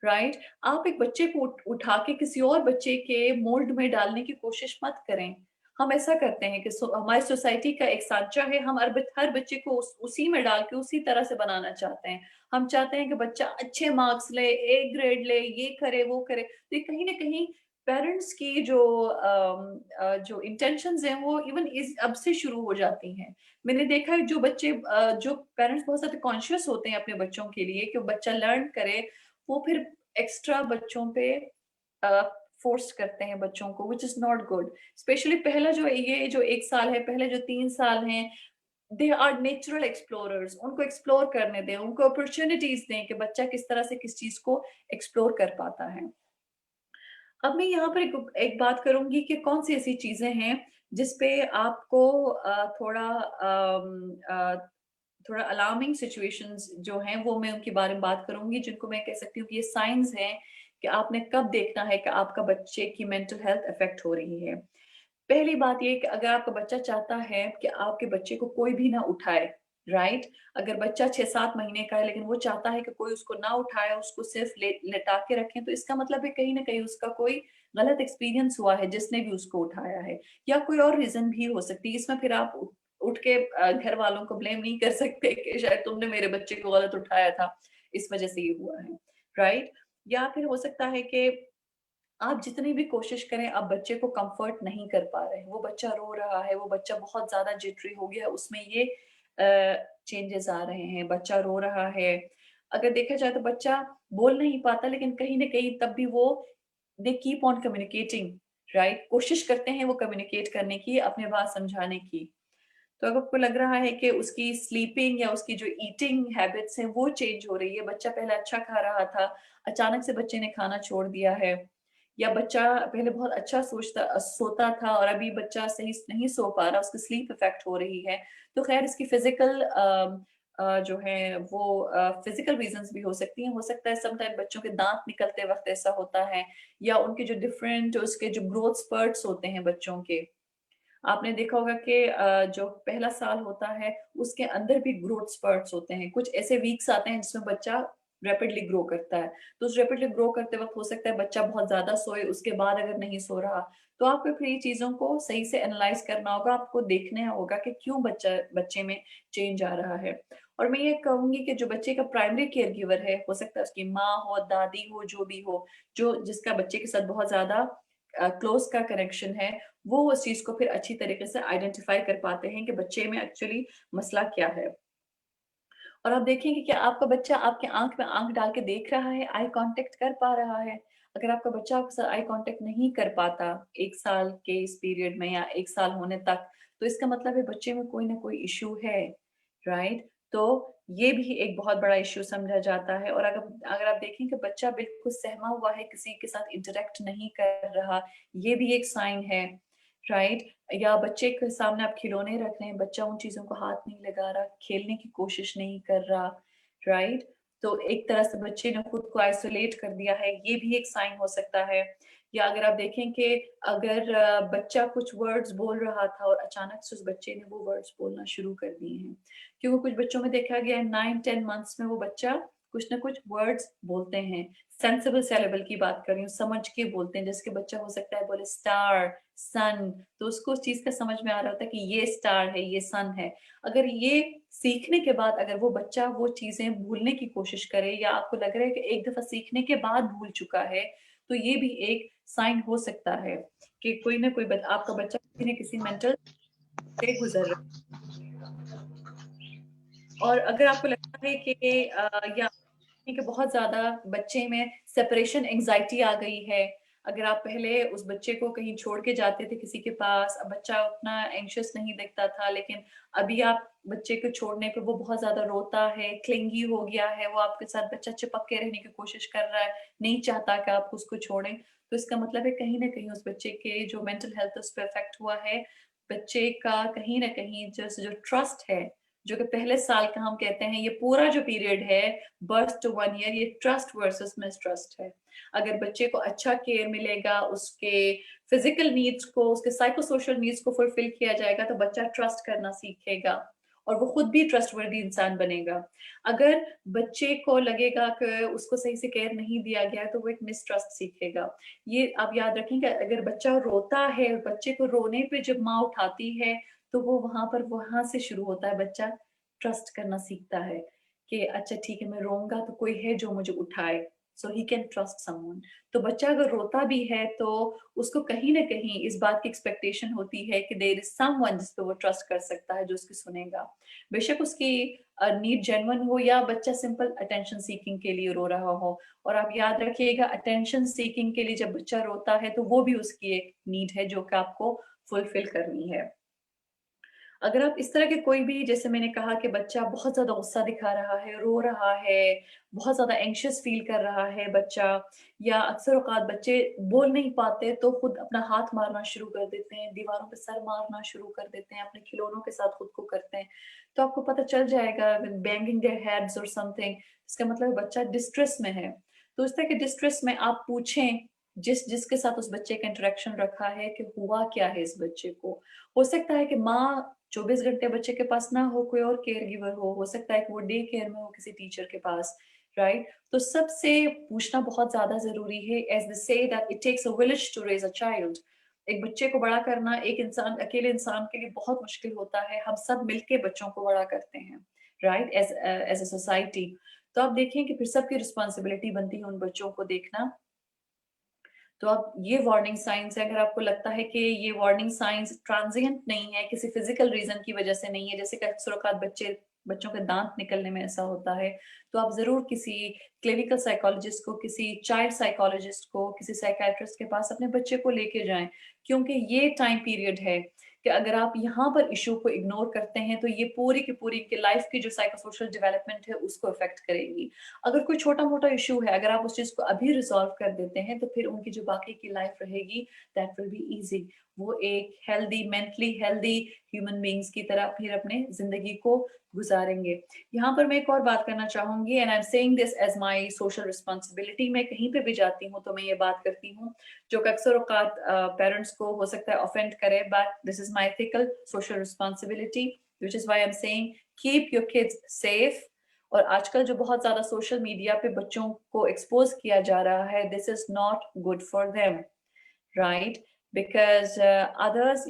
Speaker 2: राइट? आप एक बच्चे को उठा के किसी और बच्चे के मोल्ड में डालने की कोशिश मत करें। हम ऐसा करते हैं कि हमारी सोसाइटी का एक सांचा है, हम हर बच्चे को उसी में डाल के उसी तरह से बनाना चाहते हैं। हम चाहते हैं कि बच्चा अच्छे मार्क्स ले, ए ग्रेड ले, ये करे, वो करे। तो ये कहीं न कहीं पेरेंट्स की जो इंटेंशंस हैं वो इवन इस अब से शुरू हो जाती हैं। मैंने देखा है जो पेरेंट्स बहुत ज़्यादा कॉन्शियस होते हैं अपने बच्चों के लिए कि बच्चा लर्न करे, वो फिर एक्स्ट्रा बच्चों पे अ, फोर्स करते हैं बच्चों को, which is not good. Specially पहला जो 1 साल है, पहले जो 3 साल हैं, दे आर नेचुरल एक्सप्लोरर्स, उनको एक्सप्लोर करने दें, उनको अपॉर्च्युनिटीज़ दें कि बच्चा किस तरह से किस चीज़ को एक्सप्लोर कर पाता है। अब मैं यहाँ पर एक एक बात करूँगी कि कौन-सी ऐसी चीज़ें हैं जिस पे आपको थोड़ा अलार्मिंग सिचुएशंस जो हैं वो मैं उनके बारे में बात करूँगी, जिनको मैं कह सकती हूँ कि ये साइन्स हैं कि आपने कब देखना है कि आपका बच्चे की मेंटल हेल्थ अफ़ेक्ट हो रही है। पहली बात ये कि अगर आपका बच्चा चाहता है कि आपके बच्चे को कोई भी ना उठाए, राइट? अगर बच्चा 6-7 महीने का है लेकिन वो चाहता है कि कोई उसको ना उठाए, उसको सिर्फ़ लेटा के रखें, तो इसका मतलब है कहीं न कहीं उसका कोई गलत एक्सपीरियंस हुआ है जिसने भी उसको उठाया है, या कोई और रीज़न भी हो सकती है। इसमें फिर आप उठ के घर वालों को ब्लेम नहीं कर सकते कि शायद तुमने मेरे बच्चे को गलत उठाया था, इस वज़ह से ये हुआ है, राइट? या फिर हो सकता है कि आप जितनी भी कोशिश करें, आप बच्चे को कम्फर्ट नहीं कर पा रहे हैं। वो बच्चा रो रहा है, वो बच्चा बहुत ज़्यादा जिटरी हो गया है, उसमें ये चेंजेज़ आ रहे हैं, बच्चा रो रहा है। अगर देखा जाए तो बच्चा बोल नहीं पाता, लेकिन कहीं न कहीं तब भी वो they keep on communicating, right? कोशिश करते हैं वो कम्युनिकेट करने की, अपनी बात समझाने की। तो अगर आपको लग रहा है कि उसकी स्लीपिंग या उसकी जो ईटिंग हैबिट्स हैं, वो चेंज हो रही है, बच्चा पहले अच्छा खा रहा था, अचानक से बच्चे ने खाना छोड़ दिया है, या बच्चा पहले बहुत अच्छा सोता था और अभी बच्चा सही से नहीं सो पा रहा, उसकी स्लीप इफ़ेक्ट हो रही है। तो ख़ैर इसकी जो है वो फ़िज़िकल रीज़न्स भी हो सकती हैं। हो सकता है समटाइम बच्चों के दाँत निकलते वक़्त ऐसा होता है, या उनके जो डिफरेंट उसके जो ग्रोथ स्पर्ट्स होते हैं बच्चों के, आपने देखा होगा कि जो पहला साल होता है, उसके अंदर भी ग्रोथ स्पर्ट्स होते हैं। कुछ ऐसे वीक्स आते हैं जिसमें बच्चा रैपिडली ग्रो करता है। तो उस रैपिडली ग्रो करते वक़्त हो सकता है बच्चा बहुत ज़्यादा सोए, उसके बाद अगर नहीं सो रहा, तो आपको फिर ये चीज़ों को सही से एनालाइज़ करना होगा, आपको देखना होगा कि क्यों बच्चे में चेंज आ रहा है। और मैं ये कहूँगी कि जो बच्चे का प्राइमरी केयर गिवर है, हो सकता है उसकी माँ हो, दादी हो, जो भी हो, जो जिसका बच्चे के साथ बहुत ज़्यादा क्लोज़ का कनेक्शन है, वो उस चीज़ को फिर अच्छी तरीके से आइडेंटिफ़ाई कर पाते हैं कि बच्चे में एक्चुअली मसला क्या है। और आप देखेंगे कि आपका बच्चा आपके आँख में आँख डाल के देख रहा है, आई कॉन्टैक्ट कर पा रहा है। अगर आपका बच्चा आपके साथ आई कॉन्टैक्ट नहीं कर पाता 1 साल के इस पीरियड में या 1 साल होने तक, तो इसका मतलब है बच्चे में कोई न कोई इश्यू है, राइट? तो ये भी एक बहुत बड़ा इश्यू समझा जाता है। और अगर अगर आप देखें कि बच्चा बिल्कुल सहमा हुआ है, किसी के साथ इंटरैक्ट नहीं कर रहा, ये भी एक साइन है, राइट? या बच्चे के सामने आप खिलौने रख रहे हैं, बच्चा उन चीज़ों को हाथ नहीं लगा रहा, खेलने की कोशिश नहीं कर रहा, राइट? तो एक तरह से बच्चे ने खुद को आइसोलेट कर दिया है, ये भी एक साइन हो सकता है। या अगर आप देखें कि अगर बच्चा कुछ वर्ड्स बोल रहा था और अचानक से उस बच्चे ने वो वर्ड्स बोलना शुरू कर दिए हैं। क्योंकि कुछ बच्चों में देखा गया है 9-10 मंथ्स में वो बच्चा कुछ न कुछ वर्ड्स बोलते हैं। सेंसिबल सिलेबल की बात कर रही हूँ, समझ के बोलते हैं। जैसे कि बच्चा हो सकता है बोले स्टार, सन, तो उसको उस चीज़ का समझ में आ रहा होता है कि ये स्टार है, ये सन है। अगर ये सीखने के बाद अगर वो बच्चा वो चीज़ें भूलने की कोशिश करे, या आपको लग रहा है कि एक दफ़ा सीखने के बाद भूल चुका है, तो ये भी एक साइन हो सकता है कि कोई न कोई आपका बच्चा किसी न किसी मेंटल से गुज़र रहा है। और अगर आपको लगता है कि या कि बहुत ज़्यादा बच्चे में सेपरेशन एंग्ज़ायटी आ गई है। अगर आप पहले उस बच्चे को कहीं छोड़ के जाते थे किसी के पास, अब बच्चा उतना एंग्ज़ियस नहीं दिखता था, लेकिन अभी आप बच्चे को छोड़ने पे वो बहुत ज़्यादा रोता है, क्लिंगी हो गया है, वो आपके साथ बच्चा चिपक के रहने की कोशिश कर रहा है, नहीं चाहता कि आप उसको छोड़ें। तो इसका मतलब है कहीं न कहीं उस बच्चे के जो मेंटल हेल्थ उस पे इफ़ेक्ट हुआ है। बच्चे का कहीं न कहीं जो ट्रस्ट है, जो कि पहले साल का हम कहते हैं, ये पूरा जो पीरियड है बर्थ टू 1 ईयर, ये ट्रस्ट वर्सेस मिसट्रस्ट है। अगर बच्चे को अच्छा केयर मिलेगा, उसके फिज़िकल नीड्स को, उसके साइको सोशल नीड्स को फुलफिल किया जाएगा, तो बच्चा ट्रस्ट करना सीखेगा। और वो खुद भी ट्रस्टवर्दी इंसान बनेगा। अगर बच्चे को लगेगा कि उसको सही से केयर नहीं दिया गया है, तो वो एक मिसट्रस्ट सीखेगा। ये आप याद रखेंगे, अगर बच्चा रोता है, बच्चे को रोने पे जब माँ उठाती है, तो वो वहाँ से शुरू होता है, बच्चा ट्रस्ट करना सीखता है कि अच्छा ठीक है, मैं रोऊँगा तो कोई है जो मुझे उठाए, सो ही कैन ट्रस्ट समवन। तो बच्चा अगर रोता भी है तो उसको कहीं न कहीं इस बात की एक्सपेक्टेशन होती है कि देयर इज़ समवन जिस पे वो ट्रस्ट कर सकता है, जो उसकी सुनेगा। बेशक उसकी नीड जेन्युइन हो या बच्चा सिंपल अटेंशन सीकिंग के लिए रो रहा हो। और आप याद रखिएगा, अटेंशन सीकिंग के लिए जब बच्चा रोता है तो वो भी उसकी एक नीड है जो कि आपको फुलफिल करनी है। अगर आप इस तरह के कोई भी, जैसे मैंने कहा कि बच्चा बहुत ज़्यादा गुस्सा दिखा रहा है, रो रहा है, बहुत ज़्यादा एंग्ज़ियस फ़ील कर रहा है बच्चा, या अक्सर औक़ात बच्चे बोल नहीं पाते तो खुद अपना हाथ मारना शुरू कर देते हैं, दीवारों पे सर मारना शुरू कर देते हैं, अपने खिलौनों के साथ खुद को करते हैं। तो आपको पता चल जाएगा बैंगिंग देयर हेड्स और समथिंग, इसका मतलब है बच्चा डिस्ट्रेस में है। तो इस तरह के डिस्ट्रेस में आप पूछें जिसके साथ उस बच्चे का इंटरेक्शन रखा है कि हुआ क्या है इस बच्चे को। हो सकता है कि माँ 24 घंटे बच्चे के पास ना हो, कोई और केयर गिवर हो सकता है कि वो डे केयर में हो किसी टीचर के पास, राइट? तो सबसे पूछना बहुत ज़्यादा ज़रूरी है। As they say that it takes a village to raise a child. एक बच्चे को बड़ा करना एक इंसान, अकेले इंसान के लिए बहुत मुश्किल होता है। हम सब मिलके बच्चों को बड़ा करते हैं, राइट? As a society. तो आप देखें कि फिर सबकी रिस्पॉन्सिबिलिटी बनती है उन बच्चों को देखना। तो अब ये वार्निंग साइन्स है, अगर आपको लगता है कि ये वार्निंग साइन्स ट्रांजिएंट नहीं है, किसी फिजिकल रीजन की वजह से नहीं है, जैसे कि अक्सर औकात बच्चों के दांत निकलने में ऐसा होता है, तो आप जरूर किसी क्लिनिकल साइकोलॉजिस्ट को, किसी चाइल्ड साइकोलॉजिस्ट को, किसी साइकियाट्रिस्ट के पास अपने बच्चे को लेके जाएं, क्योंकि ये टाइम पीरियड है कि अगर आप यहाँ पर इशू को इग्नोर करते हैं तो ये पूरी की पूरी इनकी लाइफ की जो साइकोसोशल डेवलपमेंट है उसको अफेक्ट करेगी। अगर कोई छोटा-मोटा इश्यू है, अगर आप उस चीज़ को अभी रिज़ॉल्व कर देते हैं, तो फिर उनकी जो बाकी की लाइफ़ रहेगी, दैट विल बी ईज़ी। वो एक healthy, mentally healthy human beings की तरह फिर अपने ज़िंदगी को गुज़ारेंगे। यहाँ पर मैं एक और बात करना चाहूँगी, and I am saying this as my social responsibility. मैं कहीं पे भी जाती हूँ, तो मैं ये बात करती हूँ, जो कि अक्सर औकात पेरेंट्स को हो सकता है ऑफेंड करे, but this is my ethical social responsibility, which is why I am saying keep your kids safe. और आजकल जो बहुत ज़्यादा सोशल मीडिया पे बच्चों को एक्सपोज़ किया जा रहा है, this is not good for them, right? Because others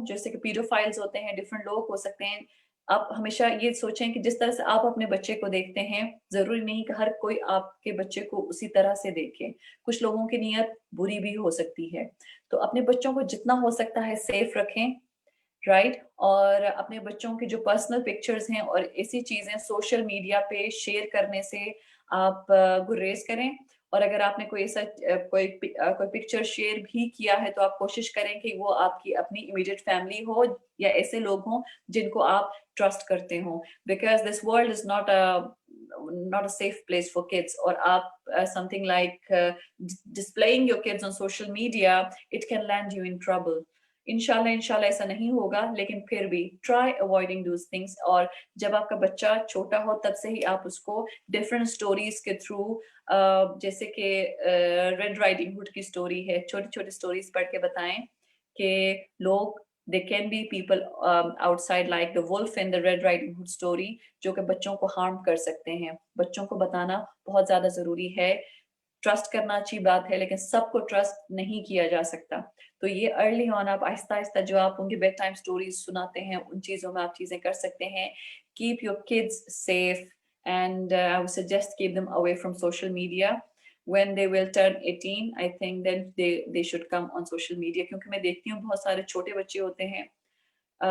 Speaker 2: जैसे कि पीडोफाइल्स होते हैं, डिफरेंट लोग हो सकते हैं। आप हमेशा ये सोचें कि जिस तरह से आप अपने बच्चे को देखते हैं, ज़रूरी नहीं कि हर कोई आपके बच्चे को उसी तरह से देखे। कुछ लोगों की नीयत बुरी भी हो सकती है। तो अपने बच्चों को जितना हो सकता है सेफ रखें, राइट? और अपने बच्चों की जो पर्सनल पिक्चर्स हैं और ऐसी चीज़ें सोशल मीडिया पे शेयर करने से आप गुरेज़ करें। और अगर आपने कोई ऐसा कोई पिक्चर शेयर भी किया है, तो आप कोशिश करें कि वो आपकी अपनी इमीडिएट फैमिली हो या ऐसे लोग हों जिनको आप ट्रस्ट करते हों। Because this world is not a safe place for kids. और आप something like displaying your kids on social media, it can land you in trouble. इंशाल्लाह इंशाल्लाह ऐसा नहीं होगा, लेकिन फिर भी ट्राई अवॉइडिंग दोज़ थिंग्स। और जब आपका बच्चा छोटा हो तब से ही आप उसको डिफरेंट स्टोरीज़ के थ्रू, जैसे कि रेड राइडिंग हुड की स्टोरी है, छोटी-छोटी स्टोरीज़ पढ़ के बताएँ कि लोग, they can be people outside like the wolf in the Red Riding Hood story, जो कि बच्चों को हार्म कर सकते हैं। बच्चों को बताना बहुत ज़्यादा ज़रूरी है। ट्रस्ट करना अच्छी बात है, लेकिन सबको ट्रस्ट नहीं किया जा सकता। तो ये अर्ली ऑन आप आहिस्ता-आहिस्ता जो आप उनकी बेड टाइम स्टोरीज़ सुनाते हैं, उन चीज़ों में आप चीज़ें कर सकते हैं। Keep your kids safe and I would suggest keep them away from social media. When they will turn 18, I think then they should come on social media, क्योंकि मैं देखती हूँ बहुत सारे छोटे बच्चे होते हैं, अ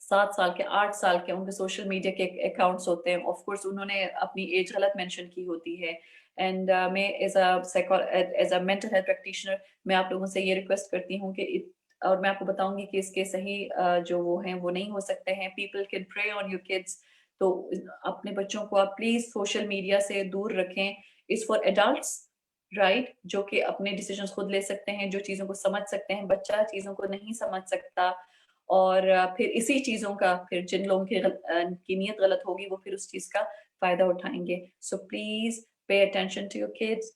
Speaker 2: 7 साल के, 8 साल के, उनके सोशल मीडिया के अकाउंट्स होते हैं। ऑफ कोर्स उन्होंने अपनी एज गलत मेंशन की होती है। एंड मैं as a mental health practitioner मैं आप लोगों से ये रिक्वेस्ट करती हूँ कि और मैं आपको बताऊँगी कि इसके सही जो वो हैं वो नहीं हो सकते हैं। People can prey on your kids. तो अपने बच्चों को आप प्लीज़ सोशल मीडिया से दूर रखें। It's for adults, right? जो कि अपने डिसीजंस खुद ले सकते हैं, जो चीज़ों को समझ सकते हैं। बच्चा चीज़ों को नहीं समझ सकता। और फिर इसी चीज़ों का, फिर जिन लोगों की नीयत गलत होगी, वो फिर उस चीज़ का फ़ायदा उठाएँगे। So please pay attention to your kids,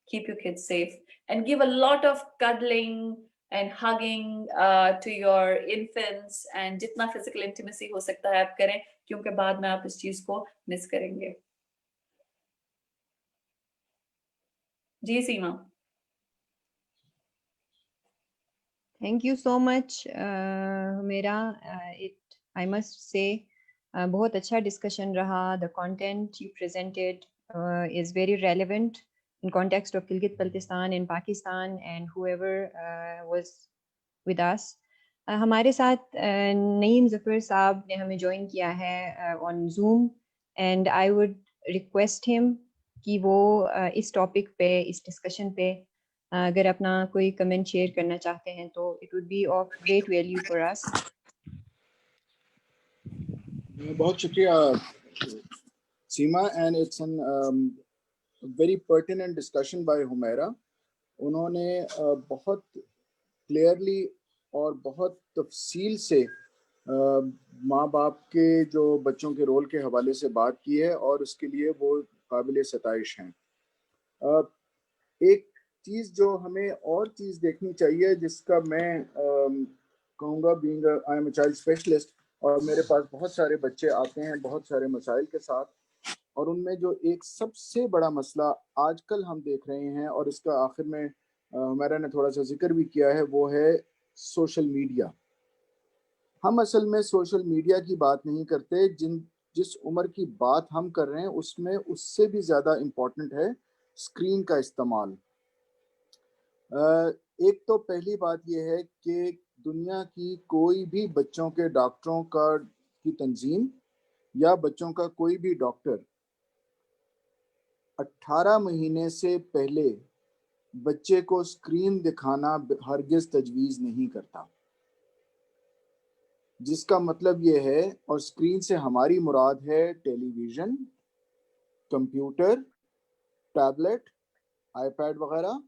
Speaker 2: keep your kids safe, and give a lot of cuddling, and hugging to your infants and जितना physical intimacy हो सकता है आप करें, क्योंकि बाद में आप इस चीज को मिस करेंगे। जी सीमा।
Speaker 1: Thank you so much, Humaira. I must say, बहुत अच्छा discussion रहा. The content you presented is very relevant in context of Gilgit-Baltistan and Pakistan and whoever was with us. हमारे साथ नईम ज़फ़र साहब ने हमें join किया है on Zoom, and I would request him कि वो इस topic पे, इस discussion पे अगर अपना कोई कमेंट शेयर करना चाहते हैं तो it would be of great value for us.
Speaker 3: बहुत शुक्रिया Seema, and it's an very pertinent discussion by Humaira. उन्होंने बहुत क्लियरली और बहुत तफसील से माँ बाप के जो बच्चों के रोल के हवाले से बात की है और उसके लिए वो काबिल सताइश हैं। एक चीज़ जो हमें और चीज़ देखनी चाहिए, जिसका मैं कहूँगा, being I am a child specialist, और मेरे पास बहुत सारे बच्चे आते हैं बहुत सारे मसाइल के साथ, और उनमें जो एक सबसे बड़ा मसला आजकल हम देख रहे हैं और इसका आखिर में हमारा ने थोड़ा सा जिक्र भी किया है, वो है सोशल मीडिया। हम असल में सोशल मीडिया की बात नहीं करते, जिस उम्र की बात हम कर रहे हैं उसमें उससे भी ज़्यादा इम्पोर्टेंट है स्क्रीन का इस्तेमाल। एक तो पहली बात यह है कि दुनिया की कोई भी बच्चों के डॉक्टरों की तंजीम या बच्चों का कोई भी डॉक्टर 18 महीने से पहले बच्चे को स्क्रीन दिखाना हरगिज तजवीज़ नहीं करता, जिसका मतलब ये है, और स्क्रीन से हमारी मुराद है टेलीविज़न, कंप्यूटर, टैबलेट, आईपैड वगैरह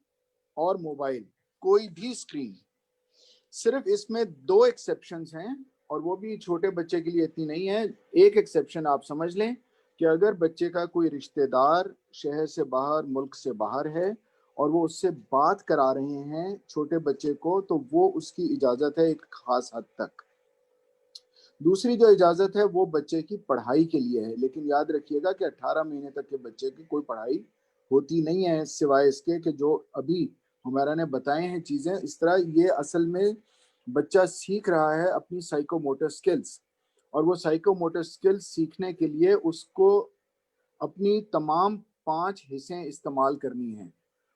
Speaker 3: और मोबाइल, कोई भी स्क्रीन। सिर्फ इसमें 2 एक्सेप्शंस हैं, और वो भी छोटे बच्चे के लिए इतनी नहीं है। एक एक्सेप्शन आप समझ लें कि अगर बच्चे का कोई रिश्तेदार शहर से बाहर, मुल्क से बाहर है और वो उससे बात करा रहे हैं छोटे बच्चे को, तो वो उसकी इजाज़त है एक ख़ास हद तक। दूसरी जो इजाज़त है वो बच्चे की पढ़ाई के लिए है, लेकिन याद रखिएगा कि 18 महीने तक के बच्चे की कोई पढ़ाई होती नहीं है, सिवाय इसके कि जो अभी हमारा ने बताए हैं चीज़ें। इस तरह ये असल में बच्चा सीख रहा है अपनी साइकोमोटर स्किल्स, और वो साइकोमोटर स्किल्स सीखने के लिए उसको अपनी तमाम 5 हिस्सें इस्तेमाल करनी हैं।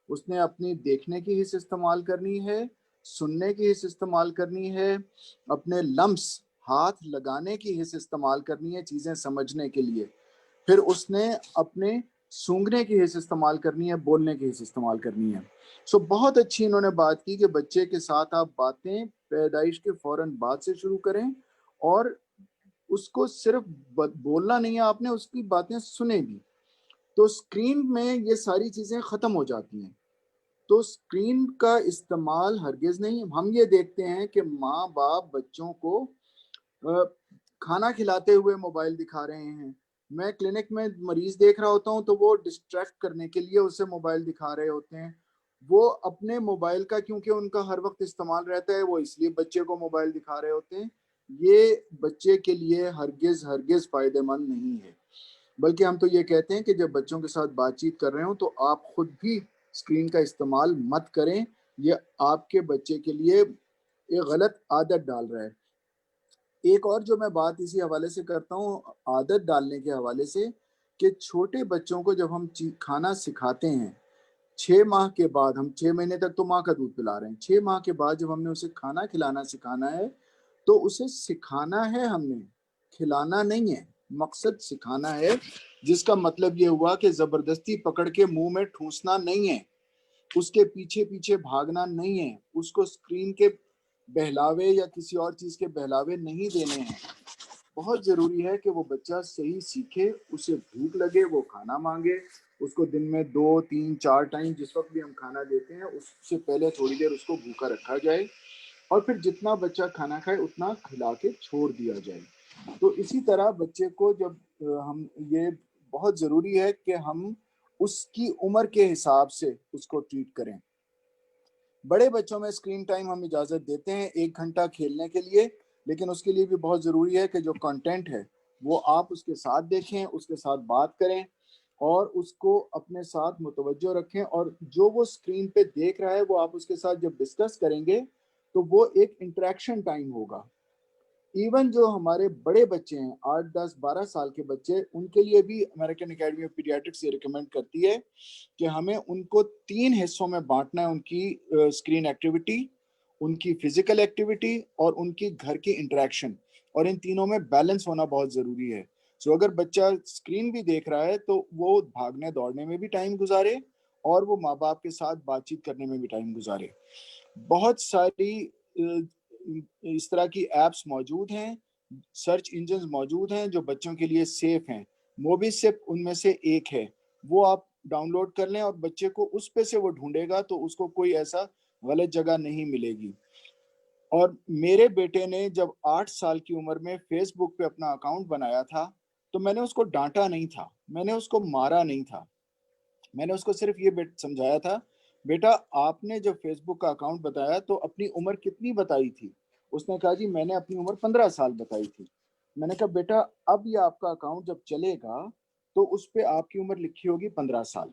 Speaker 3: उसने अपनी देखने की हिस्से इस्तेमाल करनी है, सुनने की हिस्से इस्तेमाल करनी है, अपने लम्स हाथ लगाने की हिस्से इस्तेमाल करनी है चीज़ें समझने के लिए, फिर उसने अपने सूंघने की हिस्से इस्तेमाल करनी है, बोलने की हिस्से इस्तेमाल करनी है। सो बहुत अच्छी इन्होंने बात की कि बच्चे के साथ आप बातें पैदाइश के फौरन बाद से शुरू करें, और उसको सिर्फ बोलना नहीं है आपने, उसकी बातें सुने भी। तो स्क्रीन में ये सारी चीज़ें ख़त्म हो जाती हैं। तो स्क्रीन का इस्तेमाल हरगिज़ नहीं। हम ये देखते हैं कि माँ बाप बच्चों को खाना खिलाते हुए मोबाइल दिखा रहे हैं। मैं क्लिनिक में मरीज देख रहा होता हूँ तो वो डिस्ट्रैक्ट करने के लिए उसे मोबाइल दिखा रहे होते हैं। वो अपने मोबाइल का, क्योंकि उनका हर वक्त इस्तेमाल रहता है, वो इसलिए बच्चे को मोबाइल दिखा रहे होते हैं। ये बच्चे के लिए हरगिज हरगिज फायदेमंद नहीं है। बल्कि हम तो ये कहते हैं कि जब बच्चों के साथ बातचीत कर रहे हो तो आप खुद भी स्क्रीन का इस्तेमाल मत करें। ये आपके बच्चे के लिए एक गलत आदत डाल रहा है। एक और जो मैं बात इसी हवाले से करता हूँ, आदत डालने के हवाले से, कि छोटे बच्चों को जब हम खाना सिखाते हैं, 6 माह के बाद, हम 6 महीने तक तो माँ का दूध पिला रहे हैं, 6 माह के बाद जब हमने उसे खाना खिलाना सिखाना है, तो उसे सिखाना है हमने, खिलाना नहीं है। मकसद सिखाना है, जिसका मतलब ये हुआ कि जबरदस्ती पकड़ के मुंह में ठूसना नहीं है, उसके पीछे पीछे भागना नहीं है, उसको स्क्रीन के बहलावे या किसी और चीज के बहलावे नहीं देने हैं। बहुत जरूरी है कि वो बच्चा सही सीखे, उसे भूख लगे, वो खाना मांगे, उसको दिन में 2, 3, 4 टाइम जिस वक्त भी हम खाना देते हैं उससे पहले थोड़ी देर उसको भूखा रखा जाए, और फिर जितना बच्चा खाना खाए उतना खिला के छोड़ दिया जाए। तो इसी तरह बच्चे को जब हम, ये बहुत ज़रूरी है कि हम उसकी उम्र के हिसाब से उसको ट्रीट करें। बड़े बच्चों में स्क्रीन टाइम हम इजाजत देते हैं 1 घंटा खेलने के लिए, लेकिन उसके लिए भी बहुत जरूरी है कि जो कंटेंट है वो आप उसके साथ देखें, उसके साथ बात करें और उसको अपने साथ मुतवज्जो रखें, और जो वो स्क्रीन पे देख रहा है वो आप उसके साथ जब डिस्कस करेंगे तो वो एक इंटरेक्शन टाइम होगा। इवन जो हमारे बड़े बच्चे हैं 8, 10, 12 साल के बच्चे, उनके लिए भी अमेरिकन एकेडमी ऑफ पीडियाट्रिक्स ये रिकमेंड करती है कि हमें उनको 3 हिस्सों में बांटना है, उनकी स्क्रीन एक्टिविटी, उनकी फिजिकल एक्टिविटी और उनकी घर की इंटरेक्शन, और इन तीनों में बैलेंस होना बहुत जरूरी है। सो अगर बच्चा स्क्रीन भी देख रहा है तो वो भागने दौड़ने में भी टाइम गुजारे और वो माँ बाप के साथ बातचीत करने में भी टाइम गुजारे। बहुत सारी इस तरह की एप्स मौजूद हैं, सर्च इंजन मौजूद हैं जो बच्चों के लिए सेफ हैं। मोबीसिप उनमें से एक है, वो आप डाउनलोड कर लें और बच्चे को उस पे से वो ढूंढेगा तो उसको कोई ऐसा गलत जगह नहीं मिलेगी। और मेरे बेटे ने जब 8 साल की उम्र में फेसबुक पे अपना अकाउंट बनाया था तो मैंने उसको डांटा नहीं था, मैंने उसको मारा नहीं था, मैंने उसको सिर्फ ये समझाया था, बेटा आपने जब फेसबुक का अकाउंट बताया तो अपनी उम्र कितनी बताई थी? उसने कहा जी मैंने अपनी उम्र 15 साल बताई थी। मैंने कहा बेटा अब ये आपका अकाउंट जब चलेगा तो उस पर आपकी उम्र लिखी होगी 15 साल,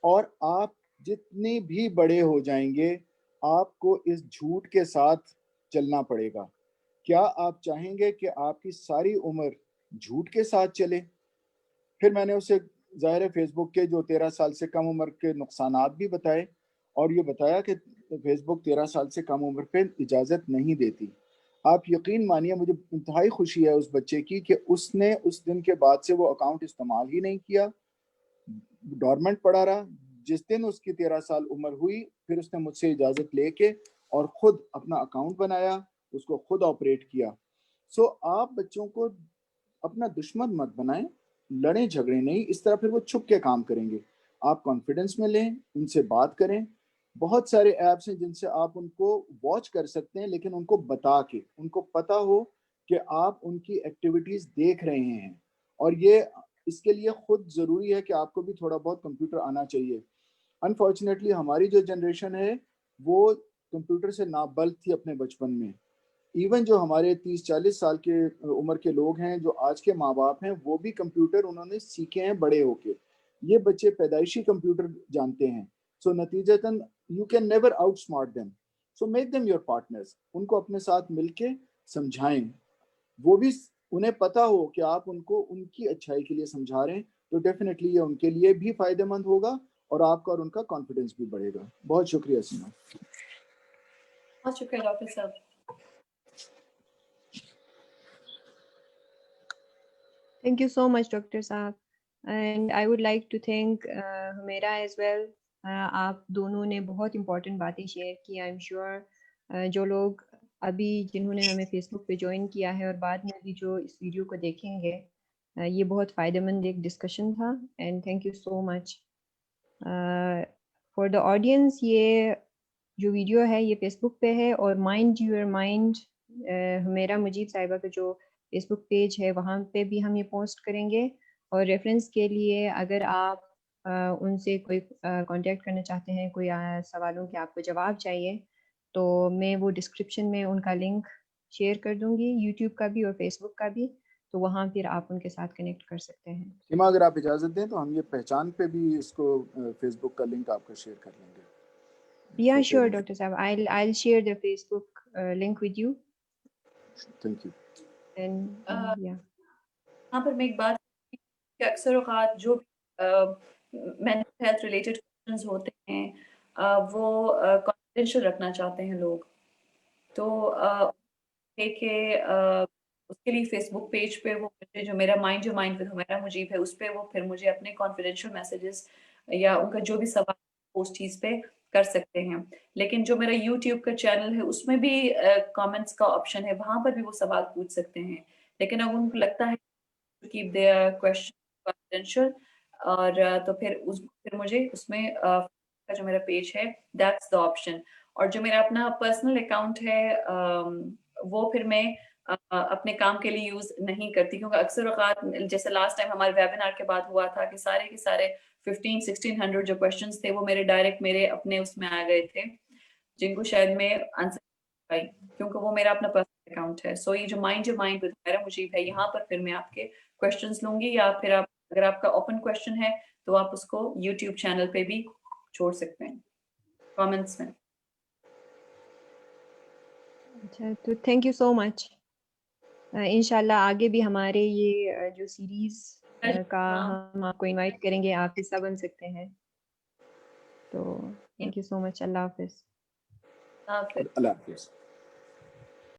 Speaker 3: और आप जितने भी बड़े हो जाएंगे आपको इस झूठ के साथ चलना पड़ेगा। क्या आप चाहेंगे कि आपकी सारी उम्र झूठ के साथ चले? फिर मैंने उसे ज़ाहिर है फेसबुक के जो 13 साल से कम उम्र के नुकसानात भी बताए और ये बताया कि फेसबुक 13 साल से कम उम्र पे इजाज़त नहीं देती। आप यकीन मानिए मुझे इंतहाई खुशी है उस बच्चे की कि उसने उस दिन के बाद से वो अकाउंट इस्तेमाल ही नहीं किया, डॉर्मेंट पड़ा रहा। जिस दिन उसकी 13 साल उम्र हुई फिर उसने मुझसे इजाज़त लेके और खुद अपना अकाउंट बनाया, उसको खुद ऑपरेट किया। सो आप बच्चों को अपना दुश्मन मत बनाएं, लड़ें झगड़े नहीं, इस तरह फिर वो छुप के काम करेंगे। आप कॉन्फिडेंस में लें, उनसे बात करें। बहुत सारे ऐप्स हैं जिनसे आप उनको वॉच कर सकते हैं, लेकिन उनको बता के, उनको पता हो कि आप उनकी एक्टिविटीज देख रहे हैं। और ये इसके लिए खुद जरूरी है कि आपको भी थोड़ा बहुत कंप्यूटर आना चाहिए। अनफॉर्चुनेटली हमारी जो जनरेशन है वो कंप्यूटर से नाबल्द थी अपने बचपन में। इवन जो हमारे 30-40 साल के उम्र के लोग हैं जो आज के माँ बाप हैं वो भी कंप्यूटर उन्होंने सीखे हैं बड़े होके। ये बच्चे पैदाइशी कंप्यूटर जानते हैं। सो नतीजतन you can never out smart them. So make them your partners, उनको अपने साथ मिलके समझाएं। वो भी उन्हें पता हो कि आप उनको उनकी अच्छाई के लिए समझा रहे हैं तो डेफिनेटली ये उनके लिए भी फायदेमंद होगा और आपका और उनका कॉन्फिडेंस भी बढ़ेगा। बहुत शुक्रिया सीमा।
Speaker 2: बहुत शुक्रिया डॉक्टर साहब।
Speaker 1: Thank you so much, Dr. Saab. And I would like to thank Humaira as well. आप दोनों ने बहुत important बातें शेयर की। I'm sure जो लोग अभी जिन्होंने हमें Facebook पे ज्वाइन किया है और बाद में भी जो इस वीडियो को देखेंगे, ये बहुत फ़ायदेमंद एक डिस्कशन था। And thank you so much. For the audience, ये जो वीडियो है ये फेसबुक पे है और mind your mind Humaira Mujeeb साहिबा का जो फेसबुक पेज है वहाँ पे भी हम ये पोस्ट करेंगे। और रेफरेंस के लिए अगर आप उनसे कोई कांटेक्ट करना चाहते हैं, कोई सवालों के आपको जवाब चाहिए, तो मैं वो डिस्क्रिप्शन में उनका लिंक शेयर कर दूंगी, यूट्यूब का भी और फेसबुक का भी, तो वहाँ फिर आप उनके साथ कनेक्ट कर सकते हैं।
Speaker 3: सीमा अगर आप इजाज़त दें तो हम ये पहचान पे भी इसको फेसबुक का लिंक आपका शेयर कर लेंगे।
Speaker 1: Yeah, sure, Dr. Saab. I'll share the Facebook link with you.
Speaker 3: Thank you.
Speaker 1: And yeah.
Speaker 2: यहाँ पर मैं एक बात कि अक्सर औक़ात जो मेंटल हेल्थ रिलेटेड क्वेश्चंस होते हैं वो कॉन्फिडेंशियल रखना चाहते हैं लोग। तो उसके लिए फेसबुक पेज पे वो मुझे जो मेरा माइंड जो माइंड विद हुमैरा मुजीब है उस पे वो फिर मुझे अपने कॉन्फिडेंशियल मैसेजेस या उनका जो भी सवाल उस चीज़ पे कर सकते हैं। लेकिन जो मेरा यूट्यूब का चैनल है उसमें भी कमेंट्स का ऑप्शन है, वहाँ पर भी वो सवाल पूछ सकते हैं। लेकिन अगर उनको लगता है कीप देयर क्वेश्चन कॉन्फिडेंशियल और तो फिर मुझे उसमें का जो मेरा पेज है दैट्स द ऑप्शन। और जो मेरा अपना पर्सनल अकाउंट है वो फिर मैं अपने काम के लिए यूज नहीं करती, क्योंकि अक्सर औक़ात जैसे लास्ट टाइम हमारे वेबिनार के बाद हुआ था कि सारे के सारे 1500-1600 जो क्वेश्चंस थे वो मेरे डायरेक्ट मेरे अपने उसमें आ गए थे। जिनको शायद मैं आंसर पाई, क्योंकि वो मेरा अपना पर्सनल अकाउंट है। सो ये जो माइंड योर माइंड विद मेरा मुजीब है, यहाँ पर फिर मैं आपके क्वेश्चंस लूंगी, या फिर आप अगर आपका ओपन क्वेश्चन है तो आप उसको यूट्यूब चैनल पे भी छोड़ सकते हैं कमेंट्स में।
Speaker 1: अच्छा, तो थैंक यू सो मच। इंशाल्लाह आगे भी हमारे ये जो सीरीज का
Speaker 2: हाँ।
Speaker 1: हम आपको इनवाइट करेंगे, आप हिस्सा बन सकते हैं। तो थैंक यू सो मच। अल्लाह हाफिज।
Speaker 2: हाँ, फिर
Speaker 3: अल्लाह हाफिज।